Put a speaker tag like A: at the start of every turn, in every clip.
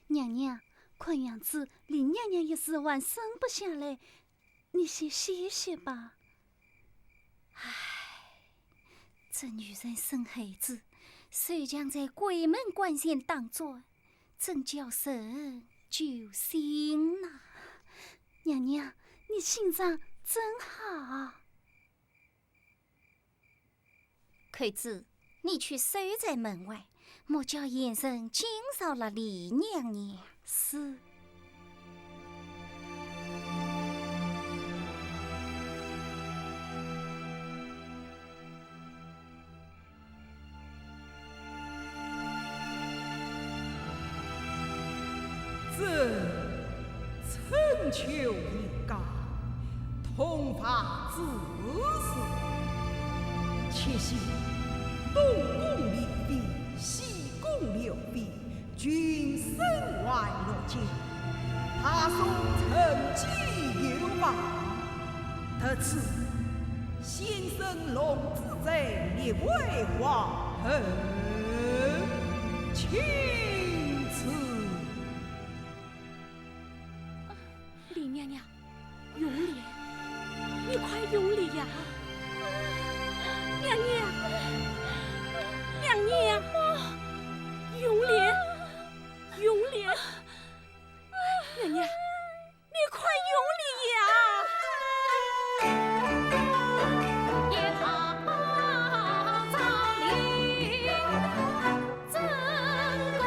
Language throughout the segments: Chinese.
A: 娘娘，看样子离娘娘1、4晚生不下来，你先歇歇吧。唉，这女人生孩子，谁将在鬼门关前当做，真叫人揪心呐！娘娘，你心脏真好。魁子，你去守在门外，莫叫眼神惊扰了李娘娘。是。
B: 曾求一告，同发自私，且信东宫立弊，西宫流弊，君身外若见，他所趁机诱发，得此先生龙子贼列为皇后，请赐。
A: 李娘娘，永莲，你快用力呀！娘娘，娘娘，永莲，永莲，娘娘，你快用力呀！
C: 也好造林，真公。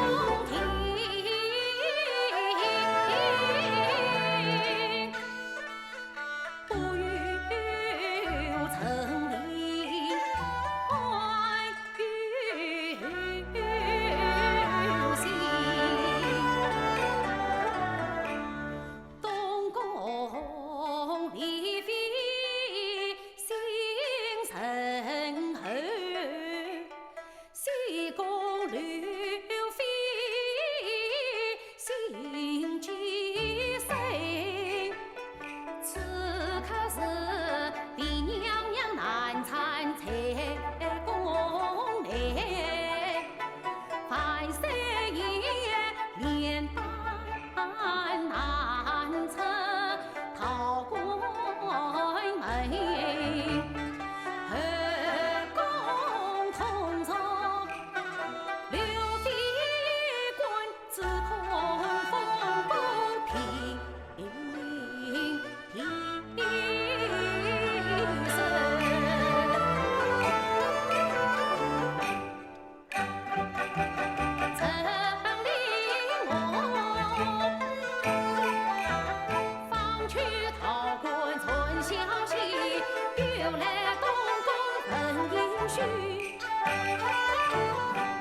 C: 须，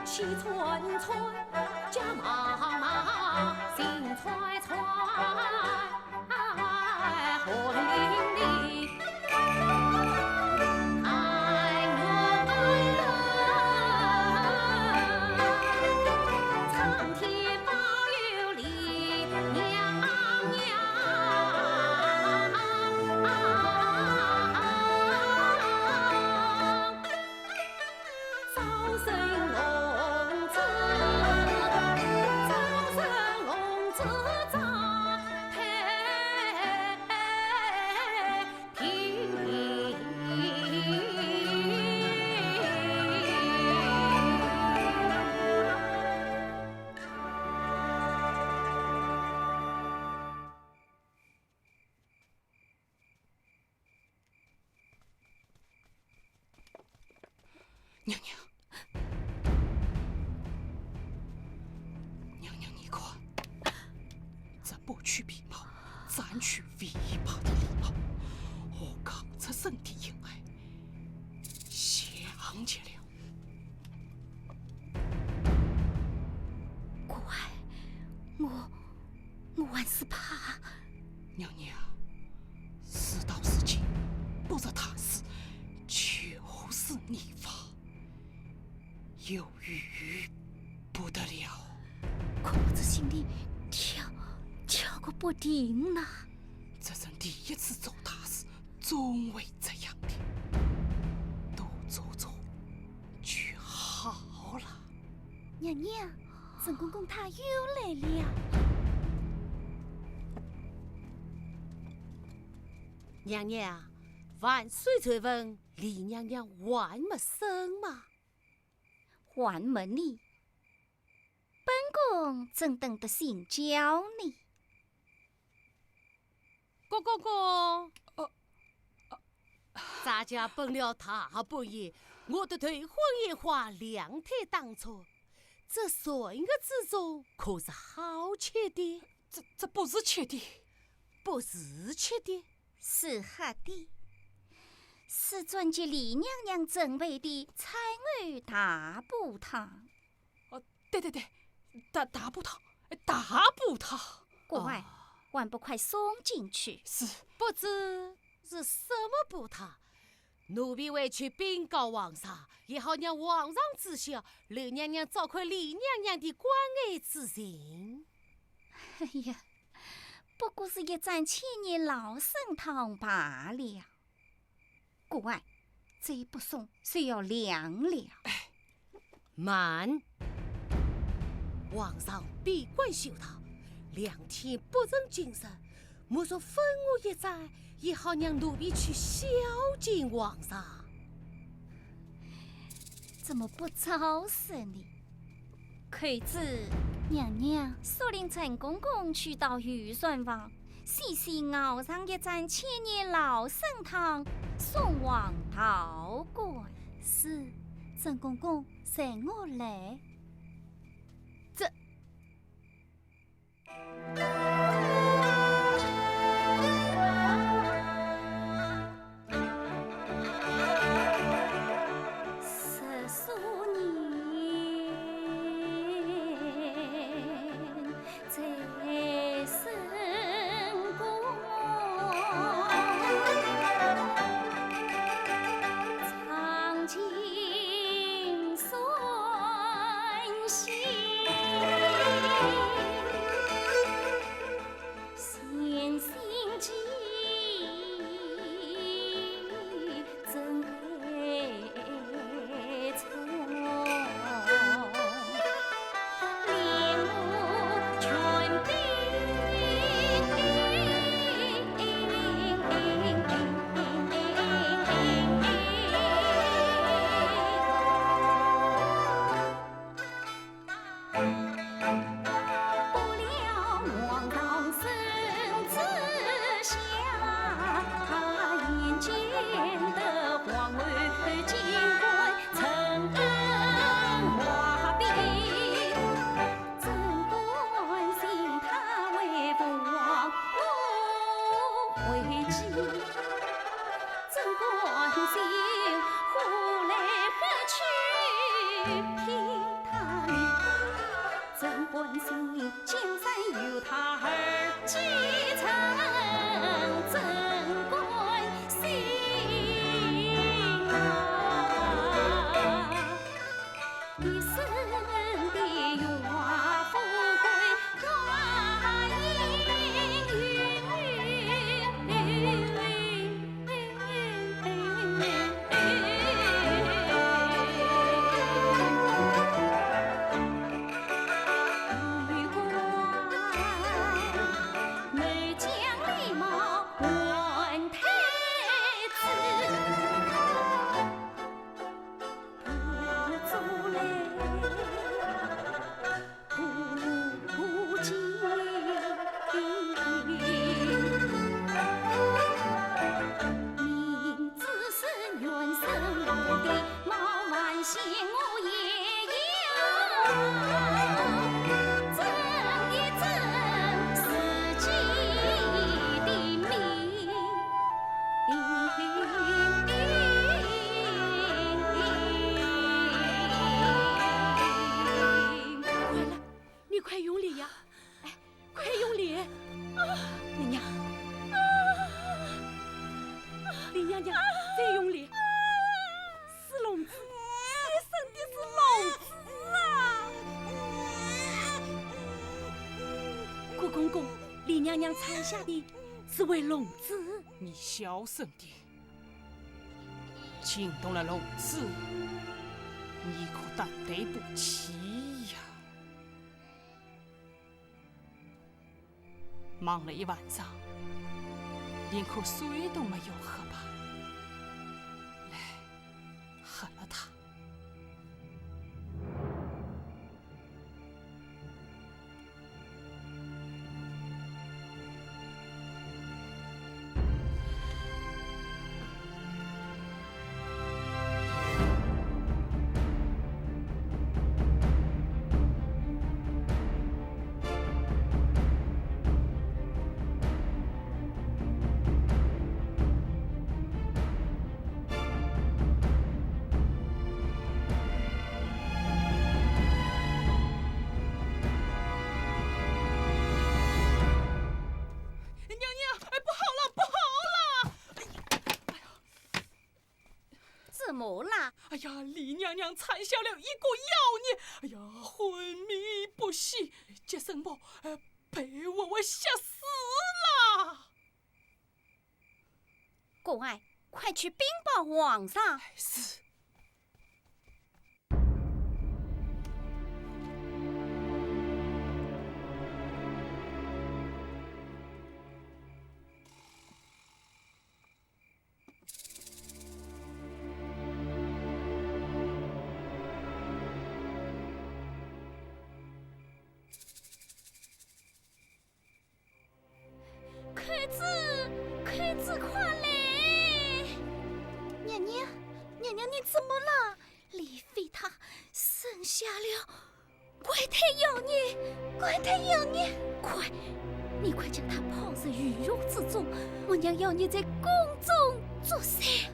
C: 气寸寸，家妈妈心揣揣，红淋淋。
B: 娘娘，娘娘，你看，这剥去皮毛，斩去尾巴的礼貌，我扛着身体应爱，想起了。
A: 国外，我还是怕。
B: 娘娘，事到如今，不是他事，就是你法。犹豫不得了，
A: 可我这心里跳个不停呢。
B: 这是第一次做大事，总会这样的，多做做就好了。
A: 娘娘，沈公公他又来了。
C: 娘娘，万岁追问李娘娘还没生吗？
A: 还没呢，本宫正等得醒觉呢。
C: 公公，咱家奔了大半夜，我的对婚宴花2天当初，这3个之中可是好吃的。
B: 这不是吃的，
C: 不是吃的，
A: 是喝的。是专接李娘娘准备的菜鱼大补汤。
B: 对，大补汤，大补汤。
A: 国外，还不快送进去？
B: 是，
C: 不知是什么补汤，奴婢回去禀告皇上，也好让皇上知晓刘娘娘召回李娘娘的关爱之情。
A: 哎呀，不过是一盏千年老参汤罢了。国外，再不送就要凉了。
C: 慢，皇上闭关修道，2天不成精神，莫说分我一盏，也好让奴婢去孝敬皇上。
A: 怎么不早些呢？可知娘娘率领陈公公去到御膳房，细细熬上一盏千年老参汤，送往陶馆。是，陈公公随我来。他哩，真本事江山由他儿继承，真关心啊！一生的荣华富贵话美将礼貌问太子，不足累，不敬。明知是原生无敌，冒万幸我也有。争一争自己的命。
C: 快了，你快用力呀！哎，快用力！李娘，李娘娘，再用力！是聋子，你生的是聋子啊！郭公公，李娘娘产下的是位聋子。
B: 你小声点，惊动了聋子，你可担对不起呀！忙了一晚上，连口水都没有喝吧？来，喝了它。
A: 怎么啦？
B: 哎呀，李娘娘产下了一个妖孽！哎呀，昏迷不醒，这什么？被我吓死了！
A: 公爱，快去禀报皇上。
B: 是。
A: 开子，快来！娘娘，娘娘，你怎么了？李妃她生下了怪胎妖孽，怪胎妖孽！快，你快将她抛入鱼肉之中，我娘要你在宫中作善事。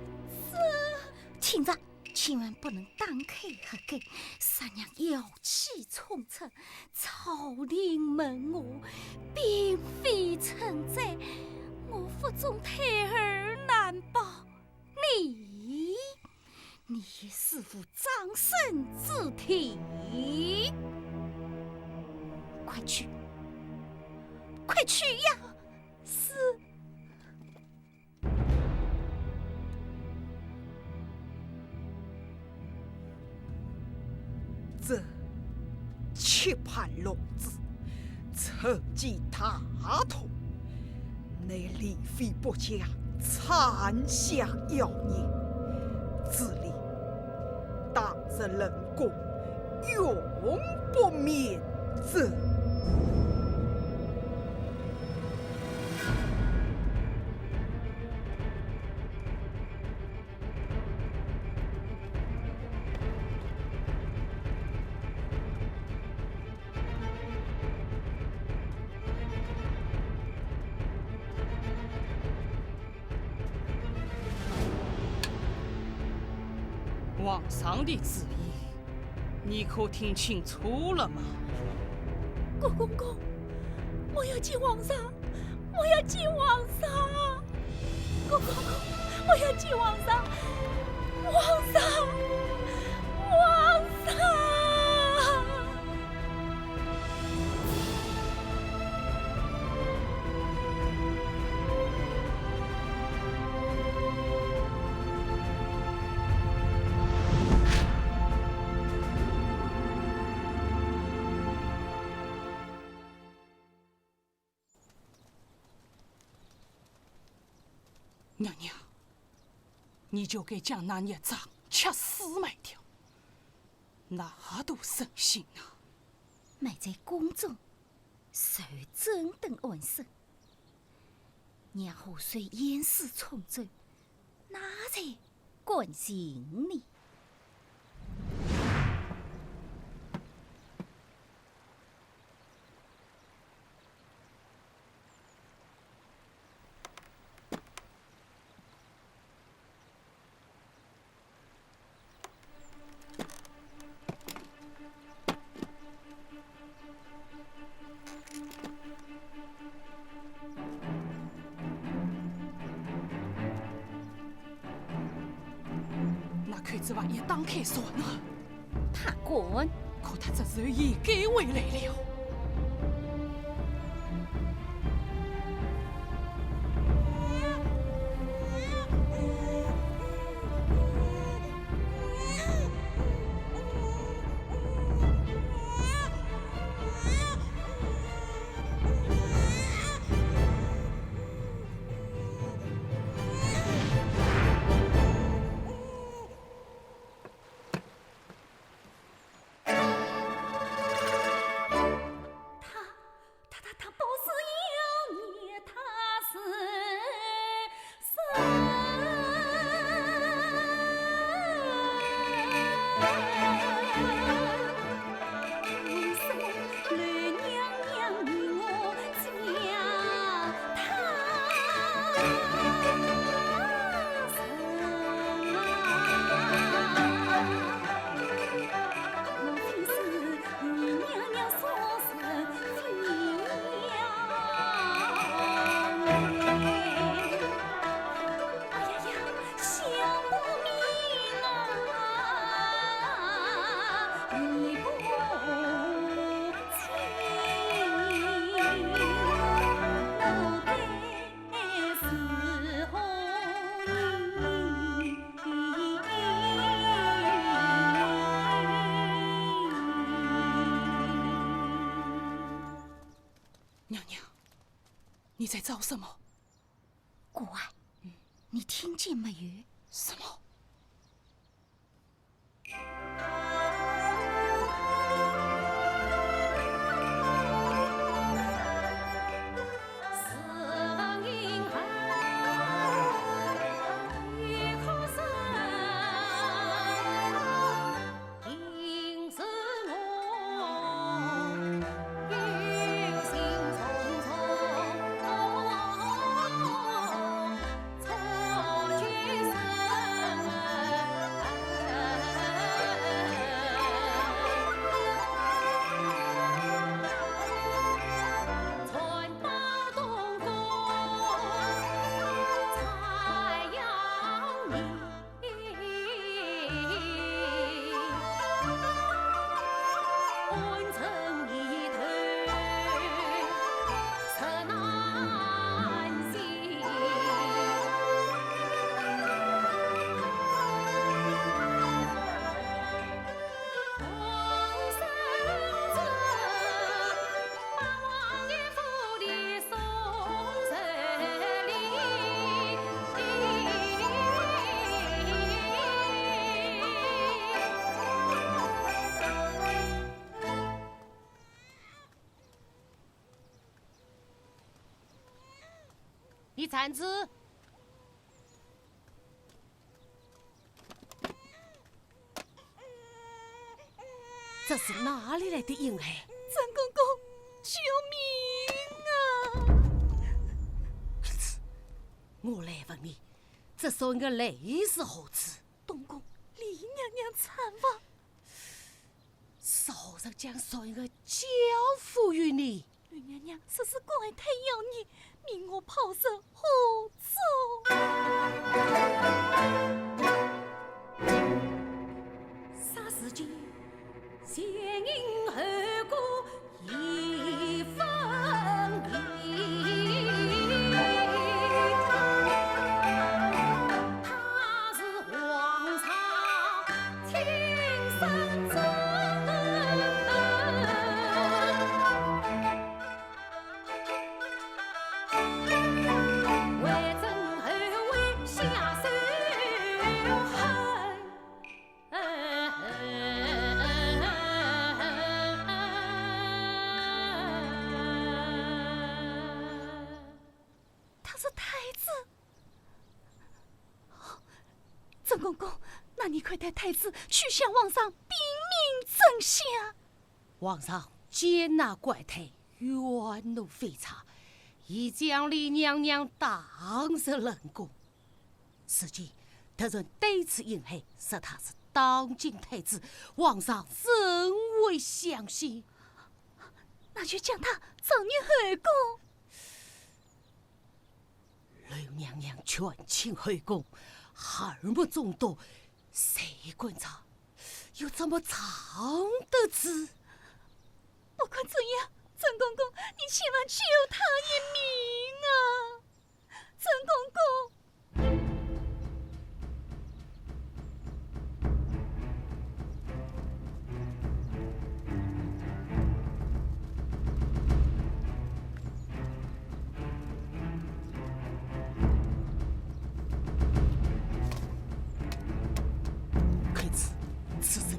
A: 听着，千万不能当开合盖，三娘妖气冲出，朝廷问我，并非称赞。我腹中胎儿难保，你也是副长生之体，快去呀！是。
B: 这切盘聋子，趁机大同。那李妃不讲产下妖孽，自立当日冷宫永不免责。皇上的旨意，你可听清楚了吗？
A: 郭公公，我要见皇上，我要见皇上！郭公公，我要见皇上，皇上，皇上！
B: 娘娘，你就该将那孽障切丝埋掉，那多省心啊！
A: 埋在宫中，受正等安生。让河水淹死冲走，那才关心你。
B: 筷子万一打开锁呢？
A: 他滚！
B: 可他这时候也该回来了。娘娘，你在找什么？
A: 国外，你听见没有？
B: 什么？
C: 你站住！这是哪里来的婴儿？
A: 曾公公，救命啊！
C: 我来问你，这所应的泪是何处？
A: 东宫，李娘娘产房。
C: 是将孙儿交付于你。
A: 吕娘娘，这是怪太要你，命我抛身何走？
C: 霎时间，前因后果已分离。他是皇上亲生子，为朕后为下手恨。
A: 他是太子。郑公公，那你快带太子去向皇上禀明真相。
C: 皇上见那怪胎冤怒非常，已将李娘娘当成冷宫。如今得人对此引黑，说他是当今太子，皇上怎会相信？
A: 那就将他召入后宫。
C: 吕娘娘权倾后宫，耳目众多，谁观察又怎么藏得住？
A: 不管怎样，郑公公，你千万救他一命啊！郑公公。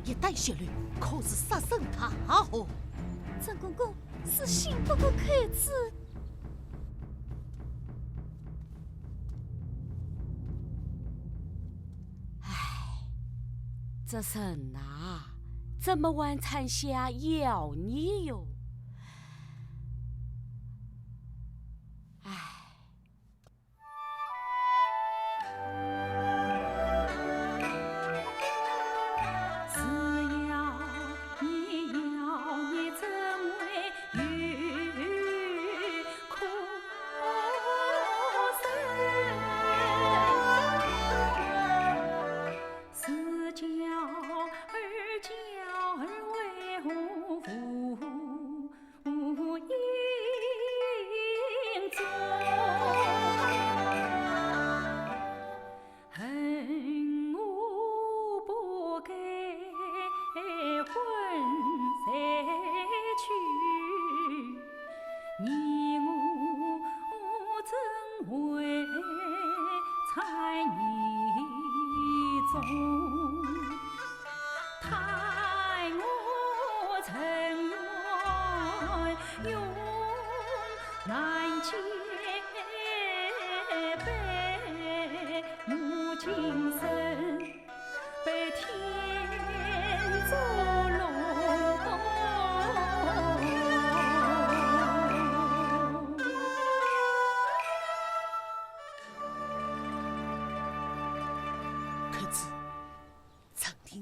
C: 一旦泄露，可是杀身大祸。
A: 郑公公是信不过客子。
D: 这神啊，怎么晚餐下要你哟？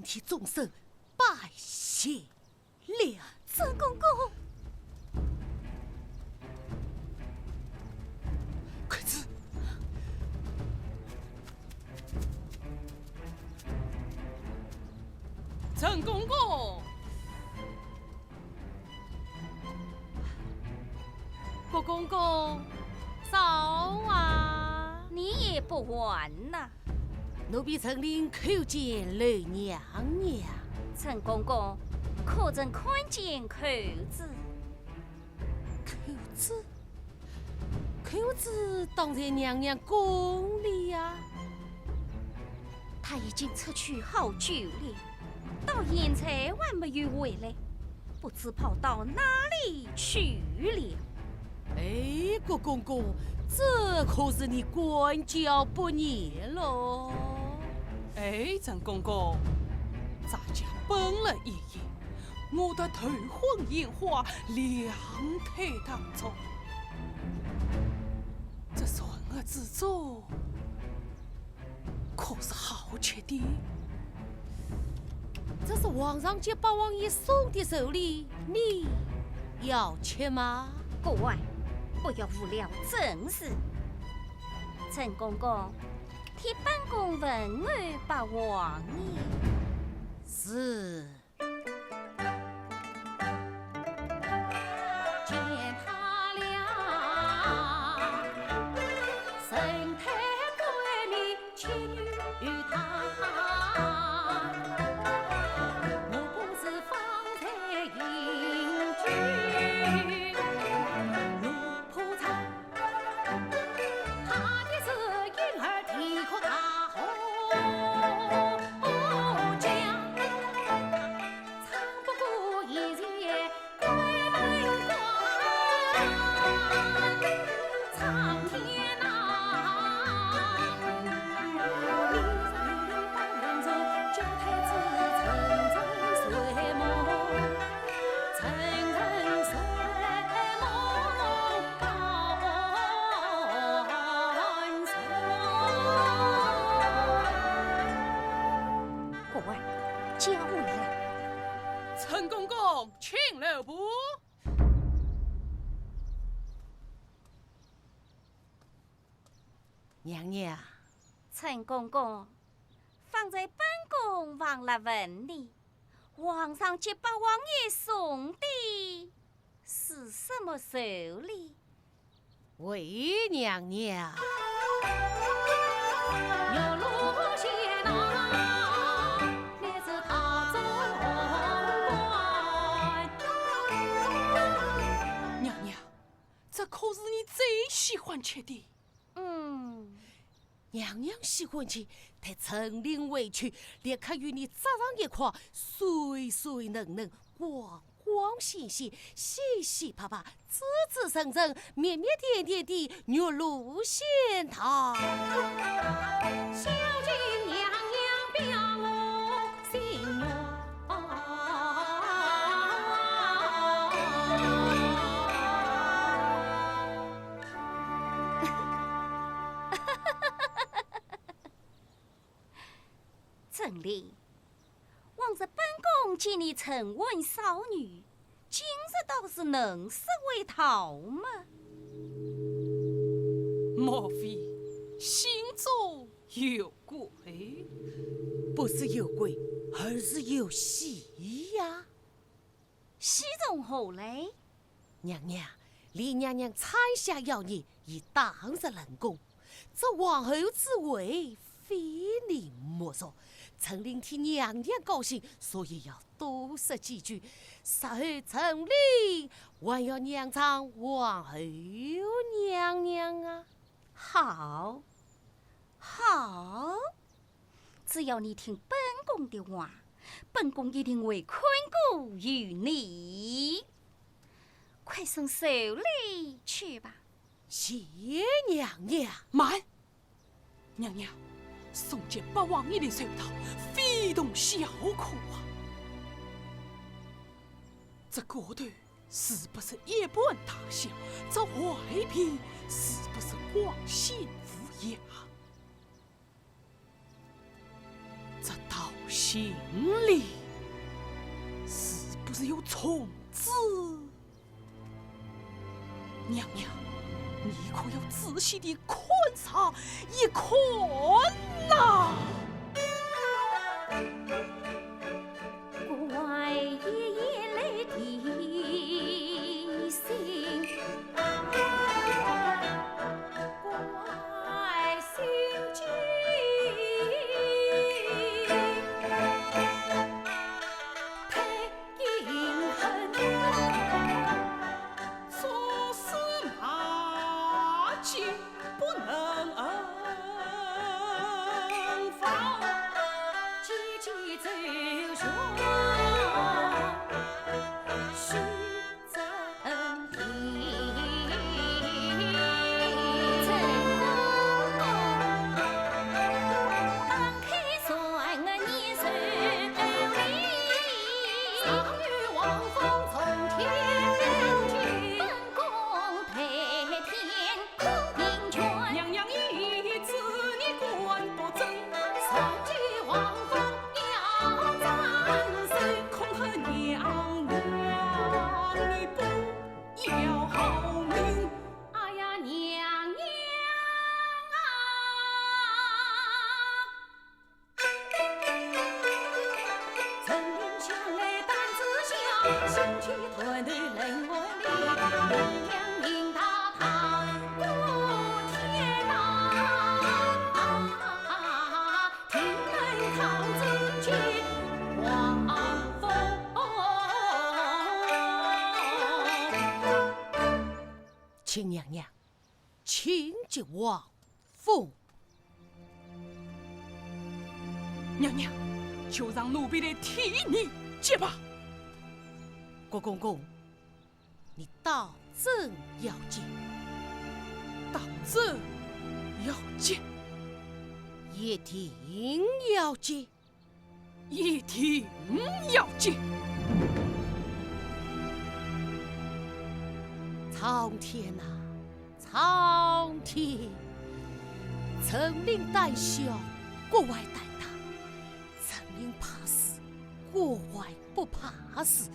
C: 替众生拜谢了。
A: 郑公公，
C: 快子，
E: 郑公公，郭公公，早啊！
A: 你也不晚呐。
C: 奴婢曾令叩见吕娘娘。
A: 陈公公，可曾看见扣子？
C: 扣子当在娘娘宫里呀。
A: 他已经出去好久了，到现在还没有回来，不知跑到哪里去了。
C: 哎，郭公公，这可是你管教不严喽。
E: 哎，郑公公，咱家本来一言，我的头昏眼花，两腿当中，这孙儿之作可是好吃的。
D: 这是
C: 是皇上接八王爷送的手礼，你要吃吗？
A: 各位，不要无聊正事。陈公公，替本宫问安八王爷。
C: 是。
E: 陈公公，请留步。
C: 娘娘，
A: 陈公公，方才本宫忘了问你，皇上接八王爷送的是什么手礼？
C: 回娘娘。
D: 牛路线啊，乃是大总管。
E: 娘娘，这可是你最喜欢吃的。
C: 娘娘喜欢吃，待陈令回去，立刻与你扎上一块，水水嫩嫩，光光鲜鲜，细细啪啪，滋滋生生，绵绵甜甜的肉露馅汤。
D: 小金娘娘表我心愿。
A: 真理，往日本宫见你沉稳少女，今日倒是能色为桃嘛？
E: 莫非心中有鬼？
C: 不是有鬼，而是有喜呀！
A: 喜从何来？
C: 娘娘，李娘娘参下要你，已当日冷宫，这皇后之位，非你莫属。陈令替娘娘高兴，所以要多说几句。稍后陈令还要娘唱皇后娘娘啊！
A: 好，好，只要你听本宫的话，本宫一定会看顾于你。快送手礼去吧。
C: 谢娘娘。
E: 慢，娘娘。送接八王爷的手套，非同小可啊！这个头是不是一般大小？这外皮是不是光鲜无雅？这刀心里是不是有虫子？娘娘，你可要仔细地观察一看呐！
A: 怪爷爷来提醒，
D: 怪心机，太阴狠，
E: 做事马进不能防，
D: 急急走旋，须真听。
A: 陈公公，刚开算我年寿礼，
D: 上与王风从天君，
A: 本宫太天空明权。
E: 娘娘一子你管不正，
D: 上及王风要战胜。
C: 心气团队人我里，娘命他堂过天堂，听门抗争见王凤，亲娘娘，请接王凤。
E: 娘娘，就让奴婢来替你接吧。
C: 郭公公，你到朕要接，
E: 到朕要接，
C: 一定要接。
E: 一定要接。
C: 苍天啊，苍天！臣令胆小，国外胆大；臣令怕死，国外不怕死。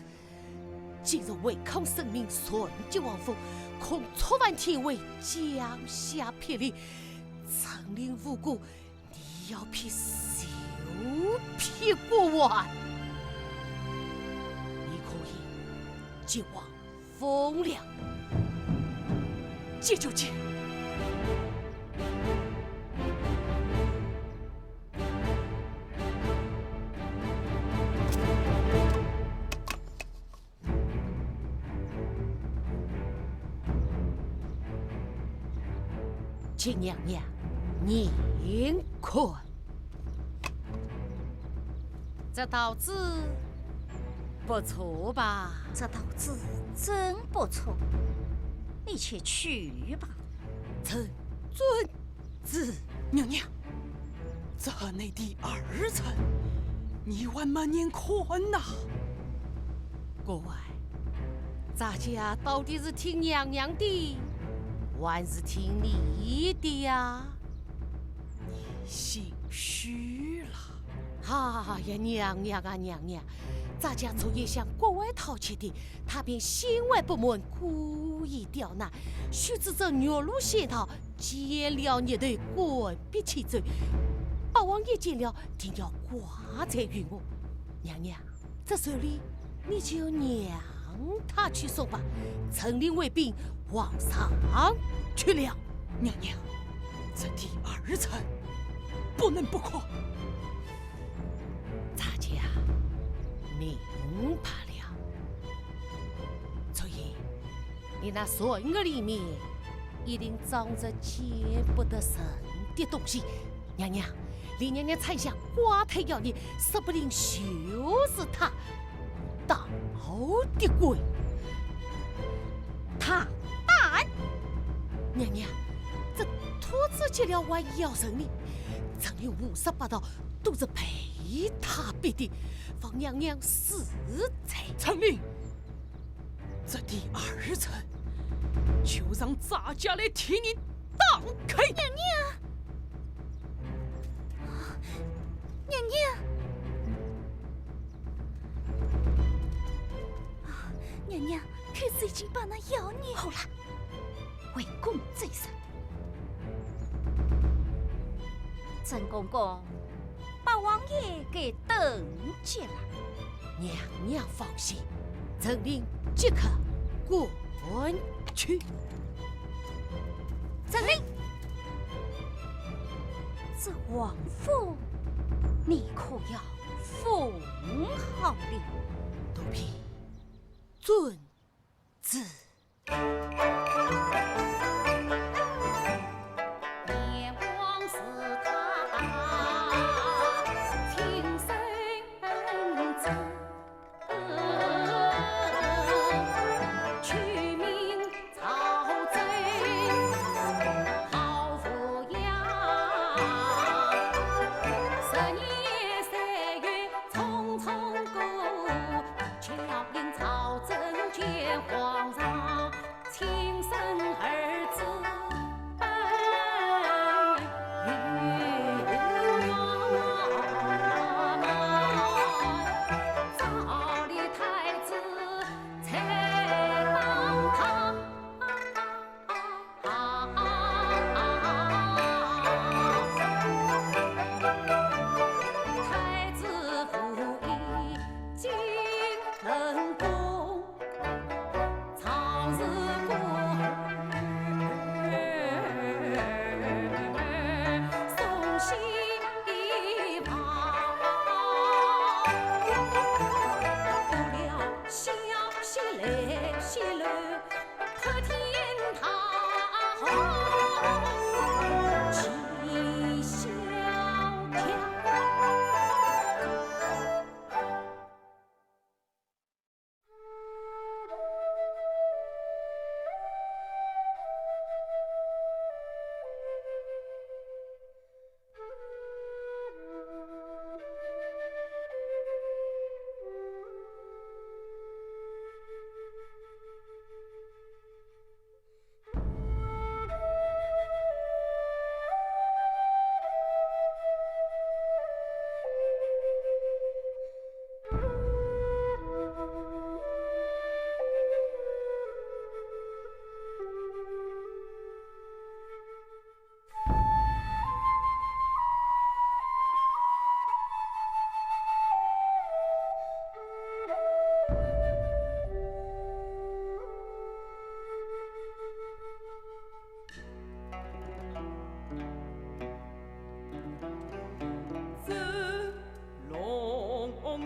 C: 今日违抗圣命，顺接王凤，恐触犯天威，降下撇令。臣令无辜，你要撇休撇国外。你可以接王凤了。
E: 接就接。
C: 亲娘娘，您看，这刀子不错吧？
A: 这刀子真不错，你且去吧。
C: 臣遵旨。
E: 娘娘，这内的儿臣，你万没眼看呐。
C: 国外，咱家到底是听娘娘的，还是听你的呀？
E: 心虚了。
C: 哎呀，娘娘啊，娘娘！咱家昨夜向国外讨钱的，他便心怀不满，故意刁难，须知这月路险道，见了你的滚必其罪。八王爷见了，定要挂在于我。娘娘，这手里你就让他去送吧，臣令卫兵往上去了。
E: 娘娘，这的儿臣不能不可。
C: 咱家明白了。昨夜你那孙儿里面一定装着见不得人的东西。娘娘，李娘娘猜想瓜太要你，说不定就是他捣的鬼。他蛋！娘娘，这兔子结了还要人呢，真有58道都是陪他逼的，方娘娘死才。
E: 臣令，这的儿臣就让咱家来替你挡开。
A: 娘娘，娘娘，娘娘，太子已经把那妖孽……好了，为公罪上。陈公公，把王爷给等接了。
C: 娘娘放心，臣令即刻滚去。
A: 臣令，这王凤，你可要奉好了。
C: 奴婢遵旨。
A: 年光是他亲生子，取名曹贼，好抚养。10年3月匆匆过，巧令曹真见皇上。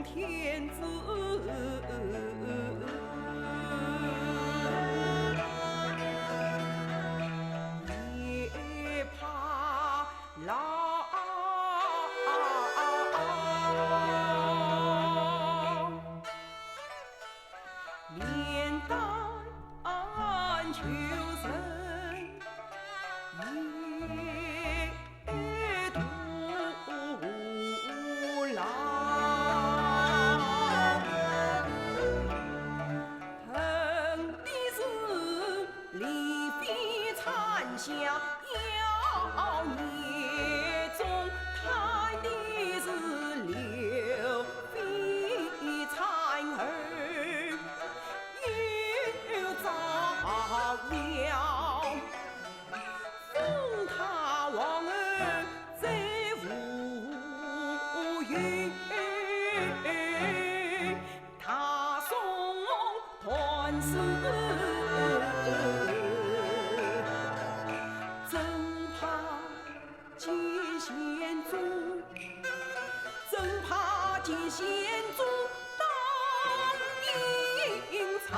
B: 天子，也怕老。炼丹求生，也徒劳。恨的是李妃残下妖孽中，害的是刘妃残儿。了，封他王儿再无缘，他送团丝，真怕见先祖，真怕见先祖当阴曹。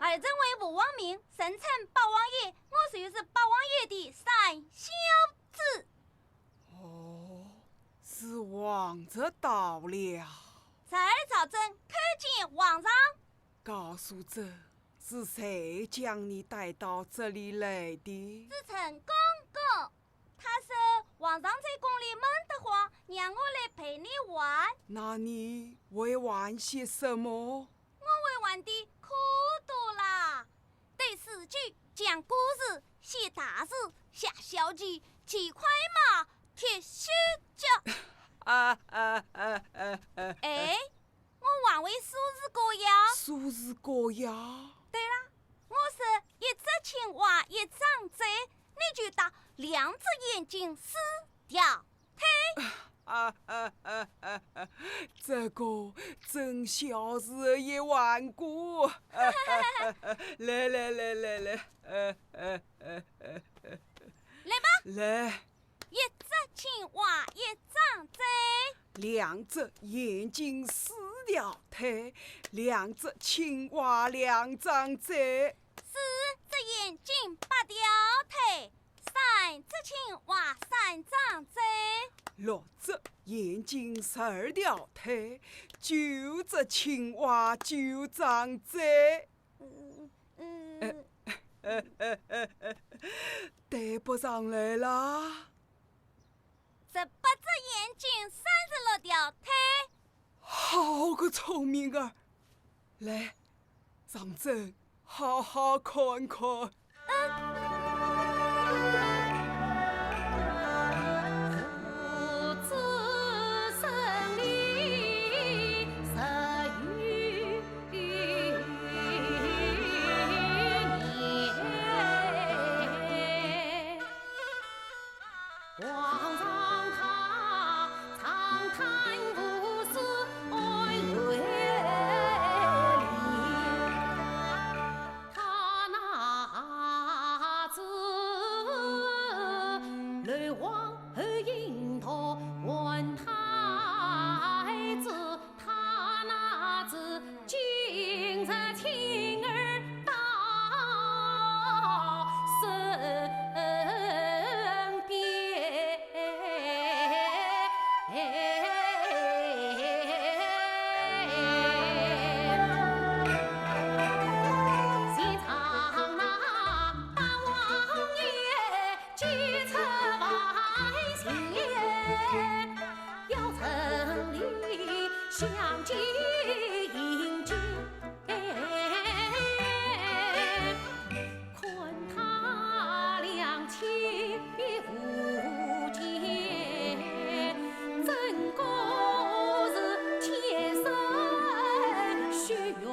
A: 儿真为武王命，神称八王爷，我就是八王爷的三小子。
B: 哦，是王者到了。
A: 在朝真叩见皇上。
B: 告诉这是谁将你带到这里来的？
A: 自称公公。他说皇上在宫里闷得慌，让我来陪你玩。
B: 那你会玩些什么？
A: 我会玩的可多啦，对诗句、讲故事、写大字、下小棋、骑快马、踢雪脚。哎，我还会数字歌谣。
B: 数字歌谣。
A: 对啦，我是一只青蛙一张嘴，你就打两只眼睛四条腿。
B: 这个真小时也玩过。来，
A: 来吧。
B: 来。
A: 一只青蛙一张嘴，
B: 两只眼睛四条腿，两只青蛙两张嘴，
A: 四只眼睛八条腿，三只青蛙三张嘴，
B: 六只眼睛12条腿，9只青蛙9张嘴。对不上来啦。
A: 18只眼睛36条腿。
B: 好个聪明儿！来，让朕好好看看。
C: 父子生离10余年，皇上他相见迎接，困他两情无间，真个是天生血缘。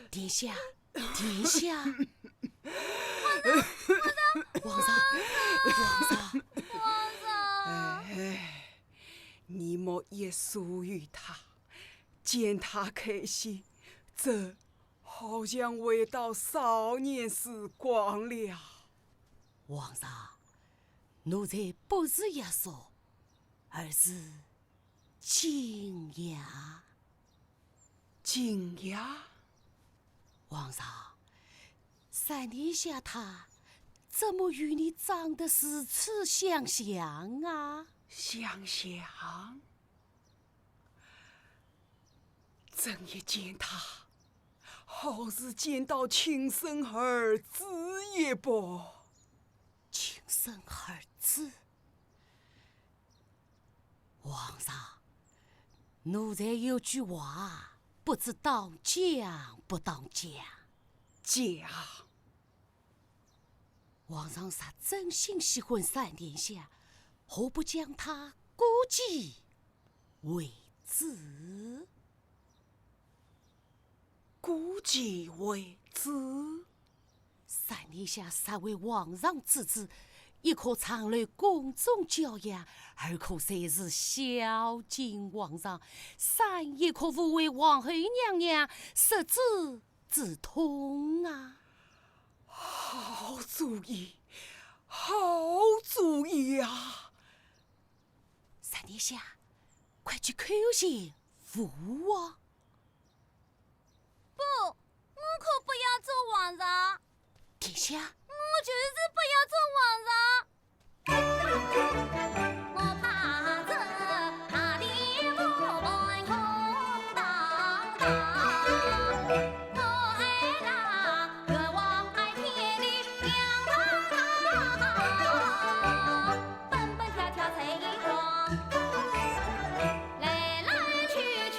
C: 殿下，殿下，皇上，
B: 哎，你莫也属于他，见他开心，这好像回到少年时光了。
C: 皇上，奴才不是耶稣，而是惊讶。
B: 惊讶？
C: 皇上，三殿下他怎么与你长得如此相像啊？
B: 相像？真一见他，好似见到亲生儿子也不。
C: 亲生儿子？皇上，奴才有句话。不知当讲不当讲？
B: 讲。
C: 皇上若真心喜欢三殿下，何不将他估计为子？
B: 估计为子？
C: 三殿下实为皇上之子，一可常来宫中教养，二可随时孝敬皇上，三也可抚慰皇后娘娘失子之痛啊！
B: 好主意，好主意啊！
C: 三殿下，快去口前扶我！
A: 不，我可不要做皇上。
C: 殿下，
A: 我就是不要做皇上。我怕这那里不满空荡荡，我爱那愿望爱天里两堂，蹦蹦跳跳随光，来来去去，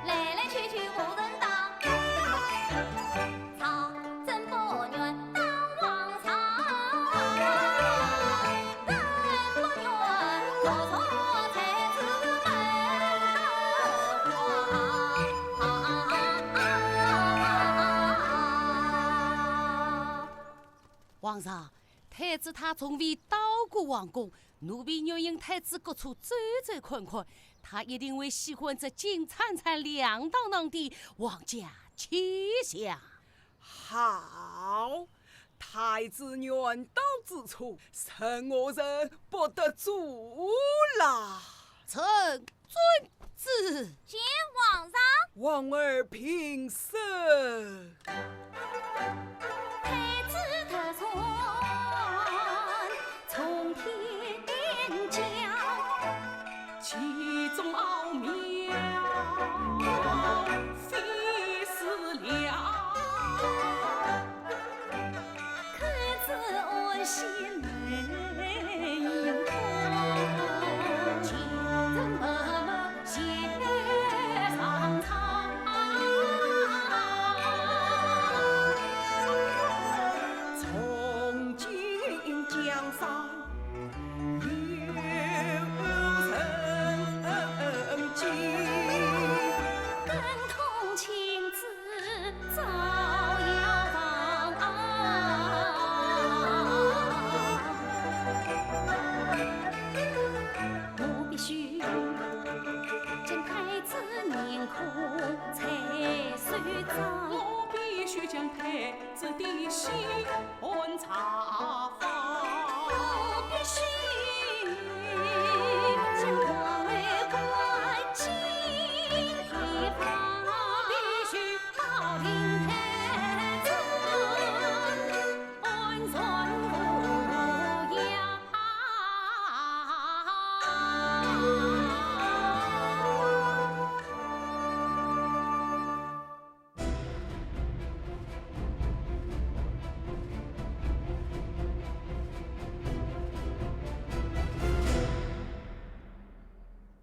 A: 来来去去无人当。草真不愿当王朝，人不愿做错才子
C: 皇上，太子他从未到过王宫，奴婢若引太子各处走走看看，他一定会喜欢这金灿灿亮堂堂的王家气象。
B: 好，太子远道之处，臣我人不得阻啦。
C: 臣遵旨。
A: 谢皇上。
B: 王儿平身。
A: 太子特传从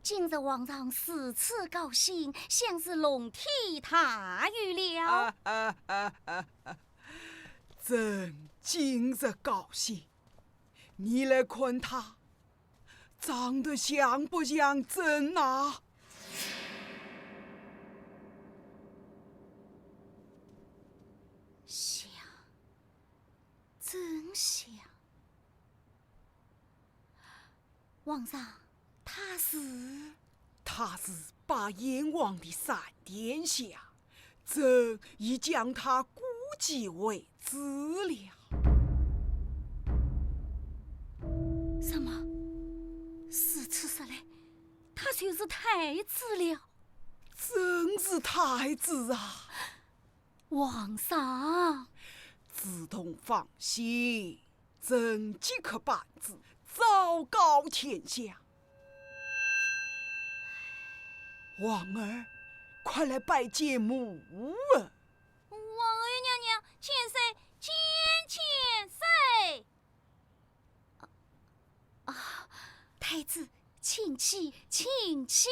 A: 今日皇上如此高兴，像是龙体大悦了。
B: 朕今日高兴，你来看他长得像不像朕啊？
A: 像，真像。皇上，他是
B: 把燕王的三殿下，朕已将他估计为子了。
A: 什么？如此说来，他就是太子了。
B: 真是太子啊！
A: 皇上，
B: 子同放心，朕即刻办旨，昭告天下。王儿，快来拜见母儿。
A: 王儿娘娘，千岁，千岁！太子，请起，请起。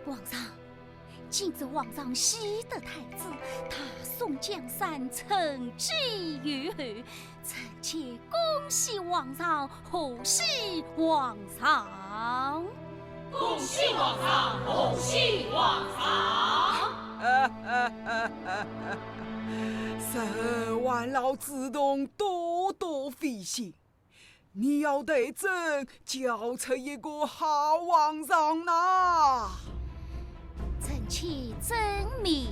A: 皇上，今日皇上喜得太子，他送江山，承继于后，臣妾恭喜皇上，贺喜皇上。
C: 恭喜皇上，恭喜皇上！
B: 十万老子洞多多费心，你要对朕交出一个好皇上呐！
A: 臣妾遵命。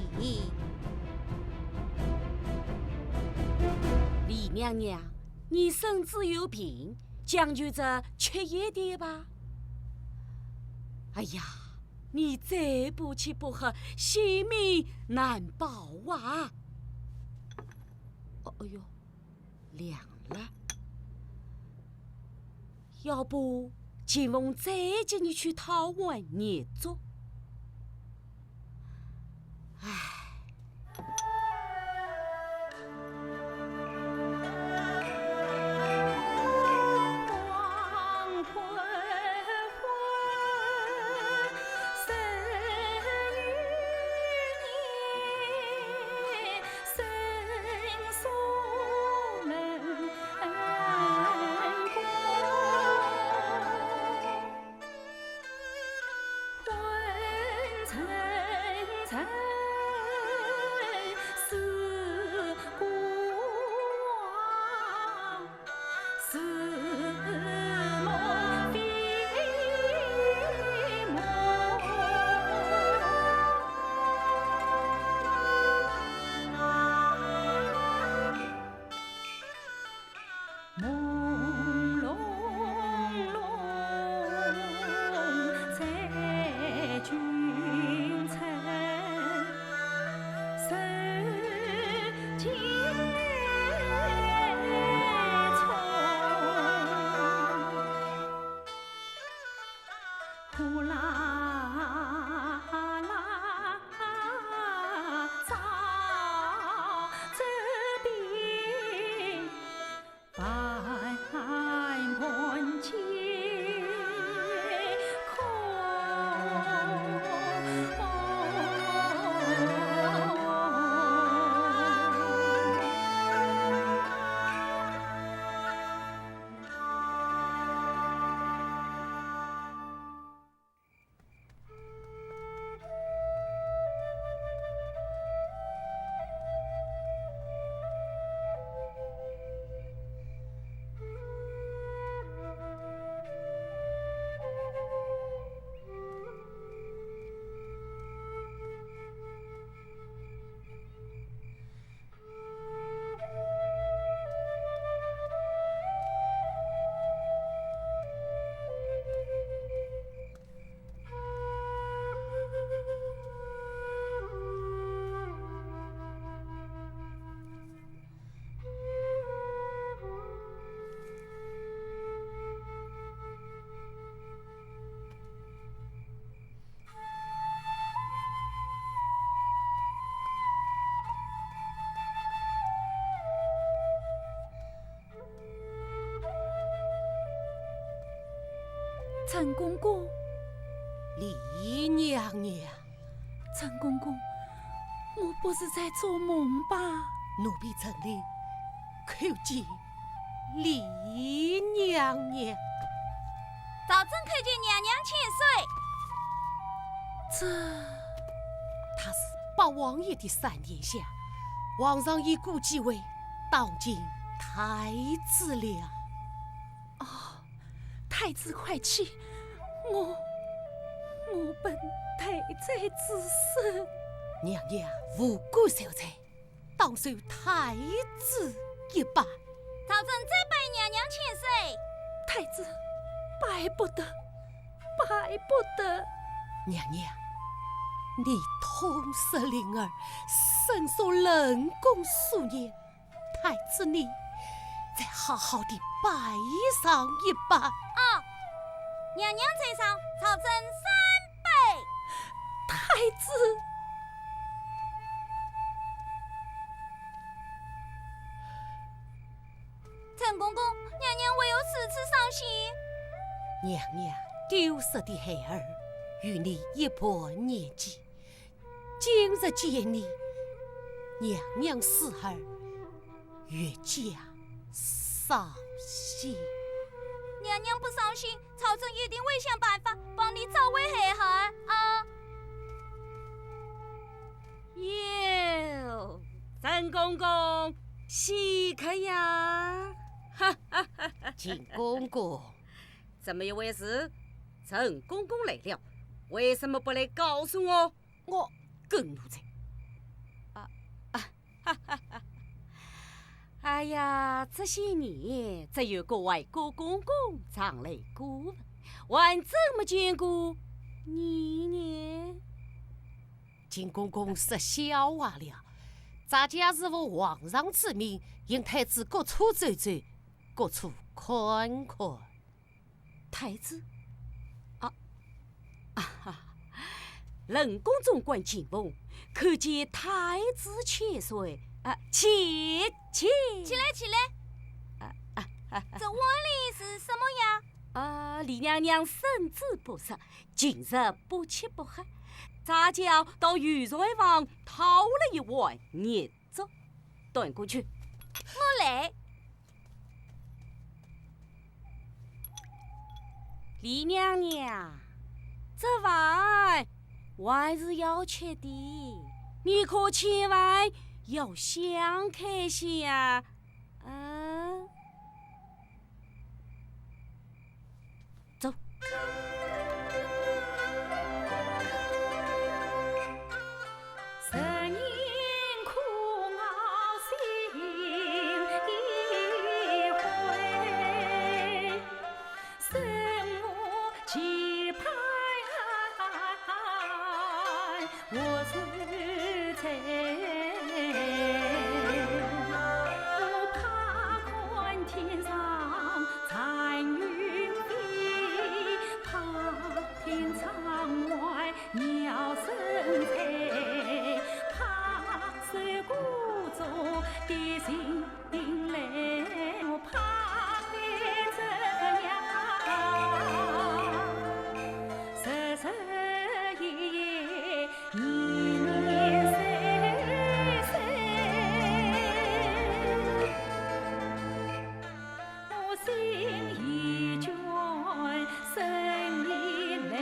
D: 李娘娘，你身子有病，讲究着吃一点吧。哎呀，你再不吃不喝，性命难保啊！哎呦，凉了。要不金凤再接你去讨碗热粥。唉。
A: 陈公公，
C: 李娘娘，
A: 陈公公，我不是在做梦吧？
C: 奴婢陈琳叩见李娘娘。
A: 早晨看见娘娘千岁。
C: 他是八王爷的3殿下，皇上已故即位，当今太子了。
A: 太子快起，我本太在子身。
C: 娘娘无辜受罪，当受太子一拜。
A: 早晨再拜娘娘千岁。太子，拜不得，拜不得。
C: 娘娘，你痛失灵儿，深受冷宫所念，太子你再好好的拜上一拜。
A: 娘娘在上，朝臣3拜。太子，陈公公，娘娘为何如此伤心？
C: 娘娘丢失的孩儿与你一般年纪，今日见你，娘娘死儿越加伤心。
A: 娘娘不伤心，朝臣一定会想办法帮你找回孩儿啊！
D: 哟，陈公公，喜客呀！哈哈哈哈！
C: 秦公公，
D: 这么一回事，陈公公来了，为什么不来告诉我？我跟奴才。哎呀，这些年只有个外国公公常来过问，还真没见过你呢。
C: 秦公公说笑话了，咱家是奉皇上之命，引太子各处走走，各处看看。
D: 太子，冷宫总管进奉，可见太子千岁。起来！
A: 这碗里是什么呀？
D: 李娘娘圣旨不赦，今日不吃不喝，咱家到御膳房讨了一碗热粥，端过去。
A: 我来。
D: 李娘娘，这饭还是要吃的，你可千万要想开些呀！走。
A: 10年苦熬心一回，生我期盼我是在。我怕看天上残云飞，怕天窗外鸟声碎，怕受故作的心累，我怕会这样日日夜夜年年岁岁，我心已倦，身已累，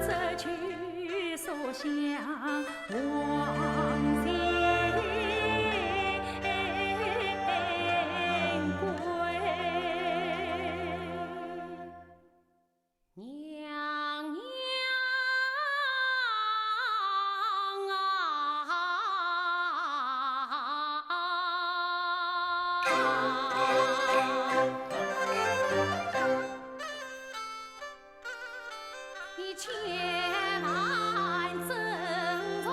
A: 这曲所向往心归。
C: 娘娘你千万珍重。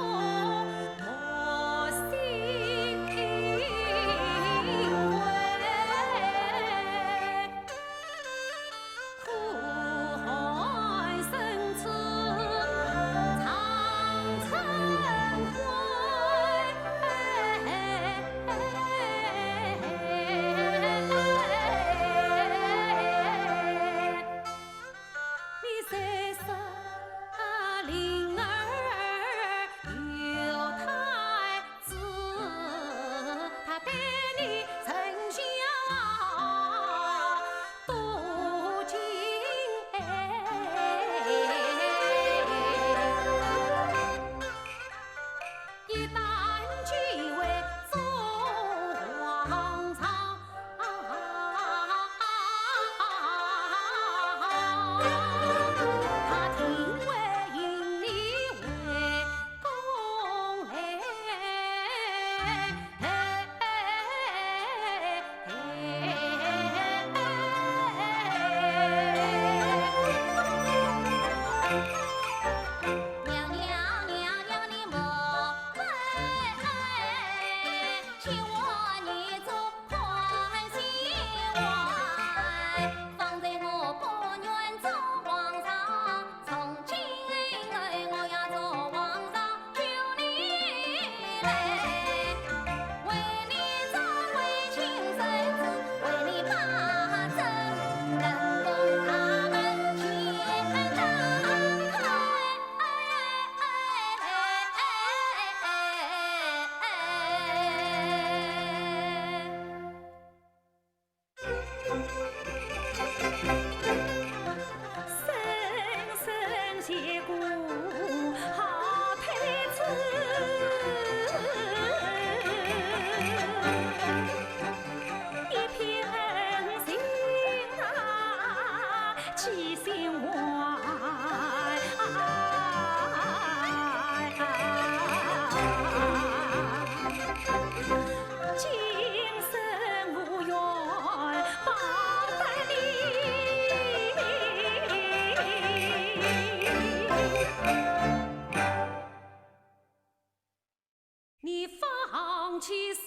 C: 你放弃生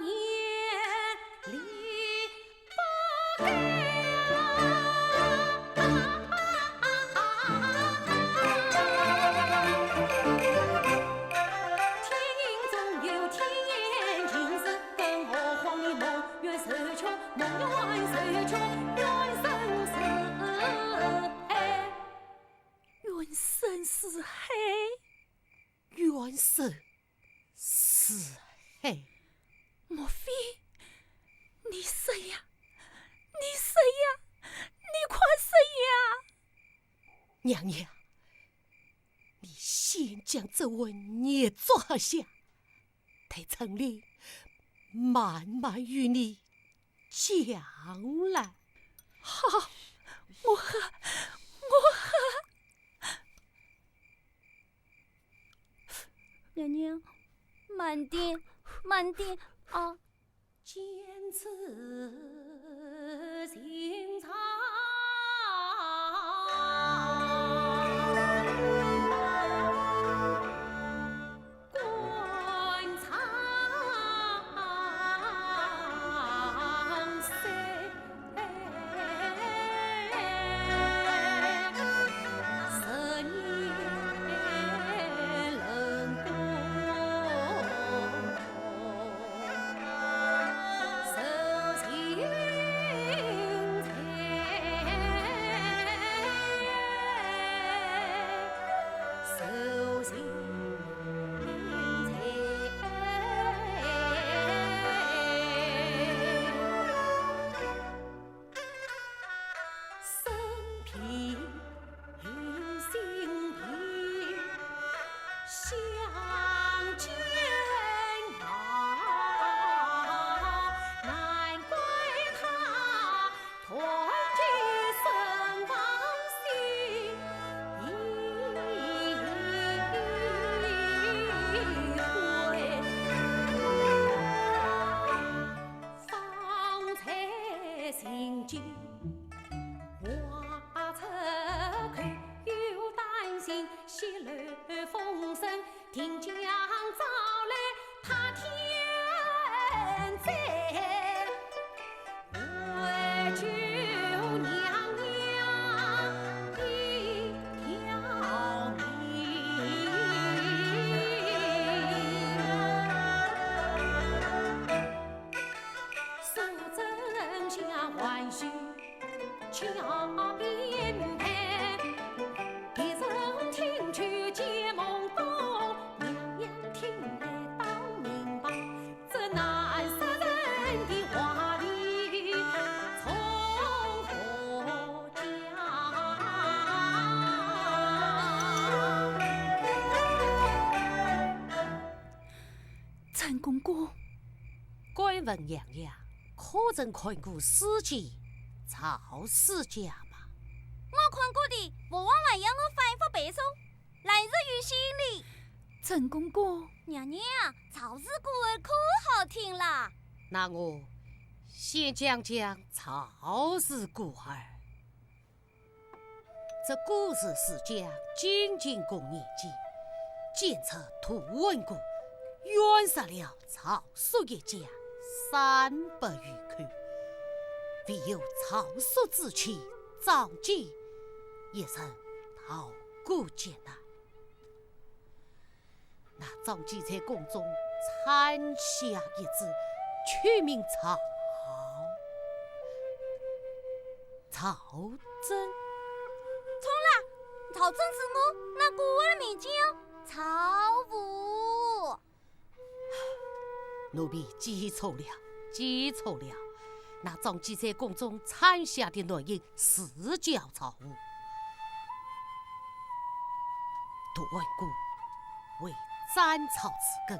C: 言离不开。
D: 冤生是海，
C: 冤生是海。
D: 莫非你说呀？你说呀？你快说呀！
C: 娘娘，你先将这文捏抓下，待城里慢慢与你讲来。
D: 好，我喝。
A: 娘娘，慢点，慢点啊！
C: 见此心肠。
D: 公公，
C: 敢问娘娘，可曾看过史记《曹氏家》吗？
A: 我看过的，父王还要我反复背诵，来日于心里。
D: 陈公公，
A: 娘娘，曹氏故儿可好听啦。
C: 那我先讲讲曹氏故儿。这故事是讲晋景公年间，监察图文国冤杀了曹叔一家300余口，唯有曹叔之妻张姬一生逃过劫难。那张姬在宫中产下一子，取名曹。曹真。
A: 错了，曹真是我那孤儿名叫曹武。
C: 奴婢记错了，记错了。那张姬在宫中产下的女婴是叫曹武。图文国为斩曹之根，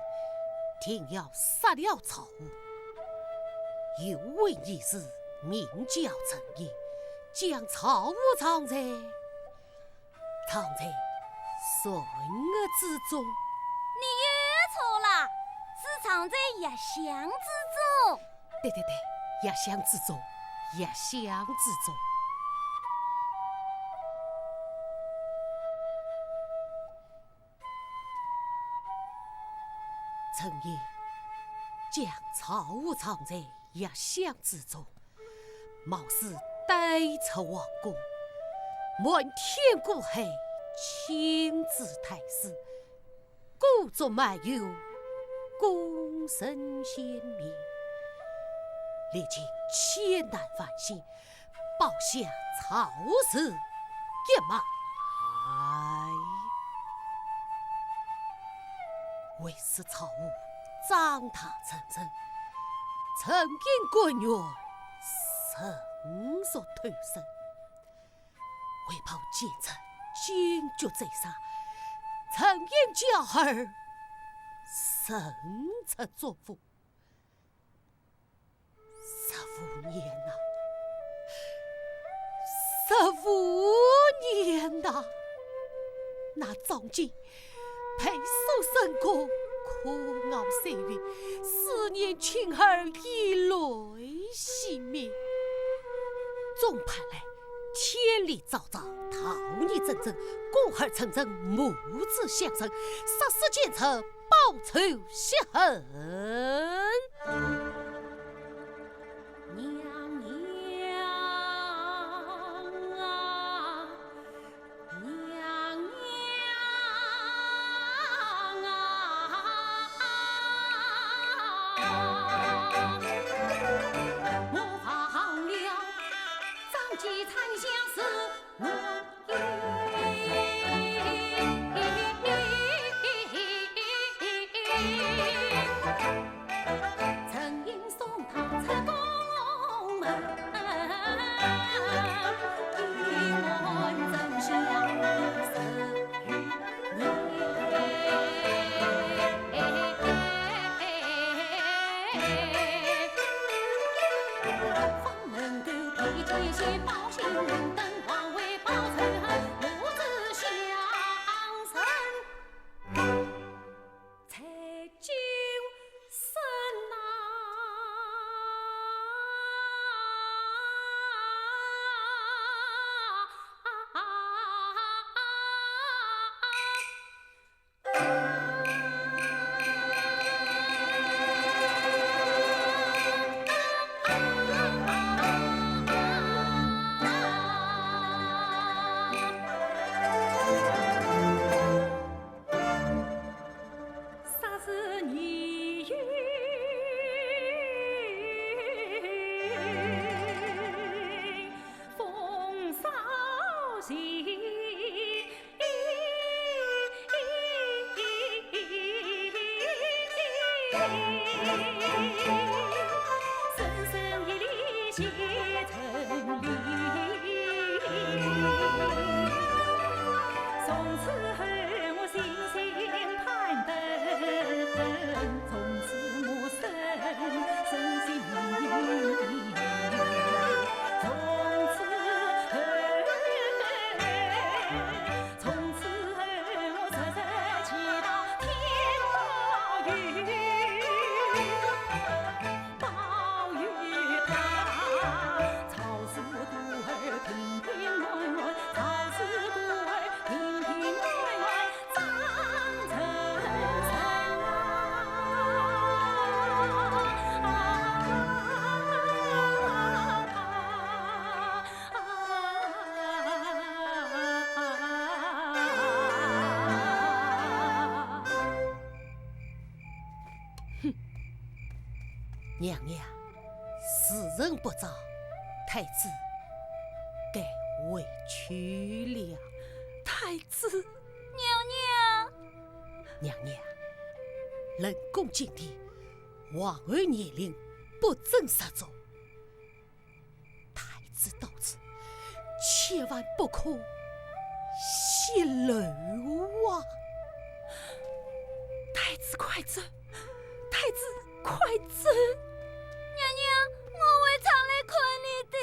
C: 定要杀了曹武。又为一日名叫陈业，将曹武藏在孙儿之中。
A: 你又错了，是藏在药箱之中。
C: 对，药箱之中，药箱之中。成业，将曹武藏在压箱之中，貌似带出王宫，瞒天过海，亲自太师，故作漫游，功成先灭，历经千难万险，报下曹氏一脉。为使曹武长大成人，曾因官员神速退身，为报奸臣惊觉贼杀，曾因骄儿神出作父。15年呐，15年呐，那张晋陪守神国，苦熬岁月，思念亲儿以泪洗面，总盼来天理昭昭，桃李铮铮，过河成真，母子相生，杀死奸臣，报仇雪恨。娘娘，时辰不早，太子该回去了。
E: 太子，
A: 娘娘，
C: 娘娘，冷宫禁地，皇儿年龄不正10周，太子到此，千万不可泄露啊！
E: 太子快走，太子快走！
A: 娘娘，我会常来看你的。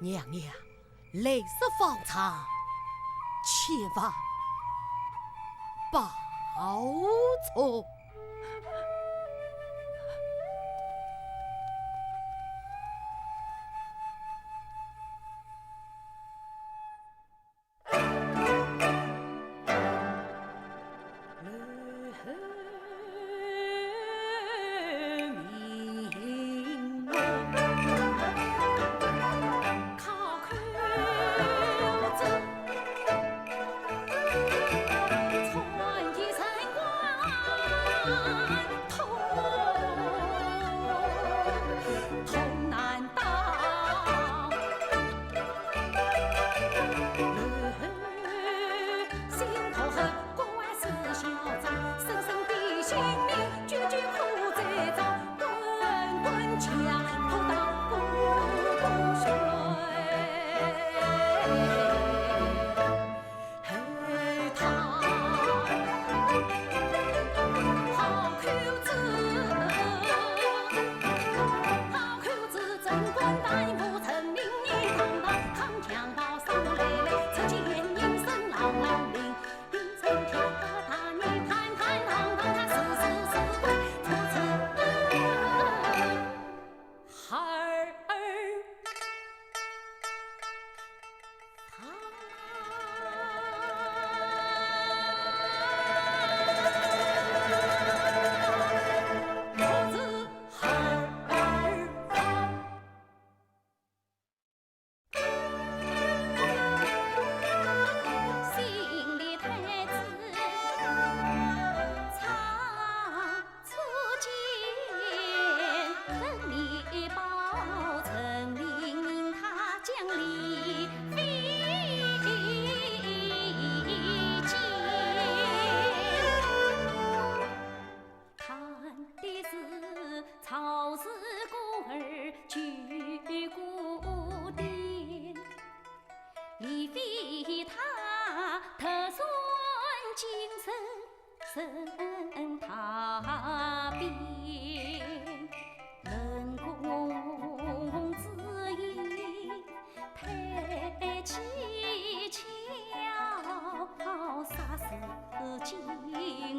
C: 娘娘，来日方长，千万保重。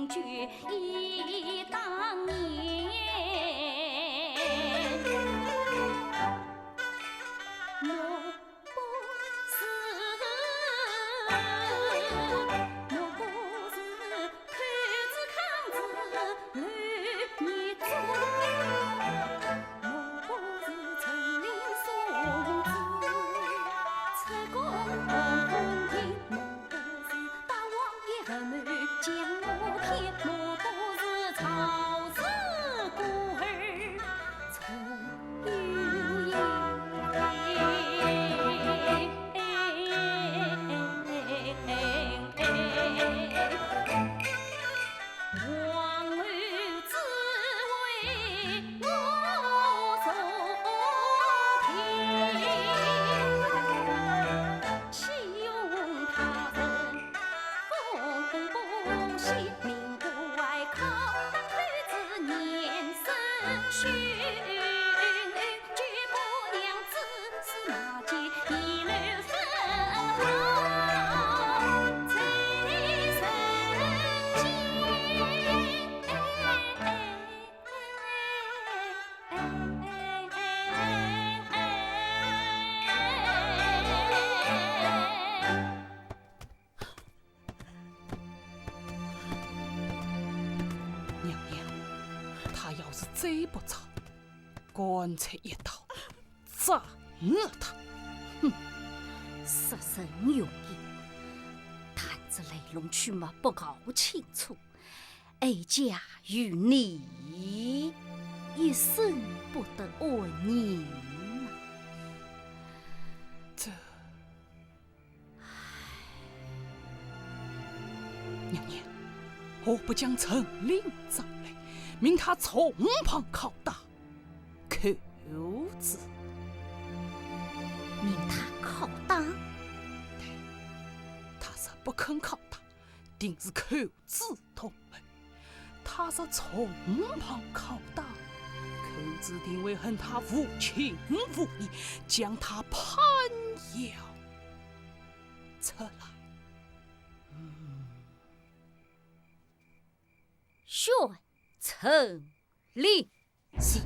A: 决忆当年。
E: 再不走，干脆一刀斩了他！哼，
A: 杀生容易，探子来龙去脉不搞清楚，哀家与你一生不得安宁啊！
E: 这，娘娘，我不将陈令找来，命他从旁拷打，口子。
A: 命他拷打？
E: 对，他若不肯拷打，定是口子同门。他若从旁拷打，口子定会恨他无情无义，将他攀咬出来。
A: 宣陈令是。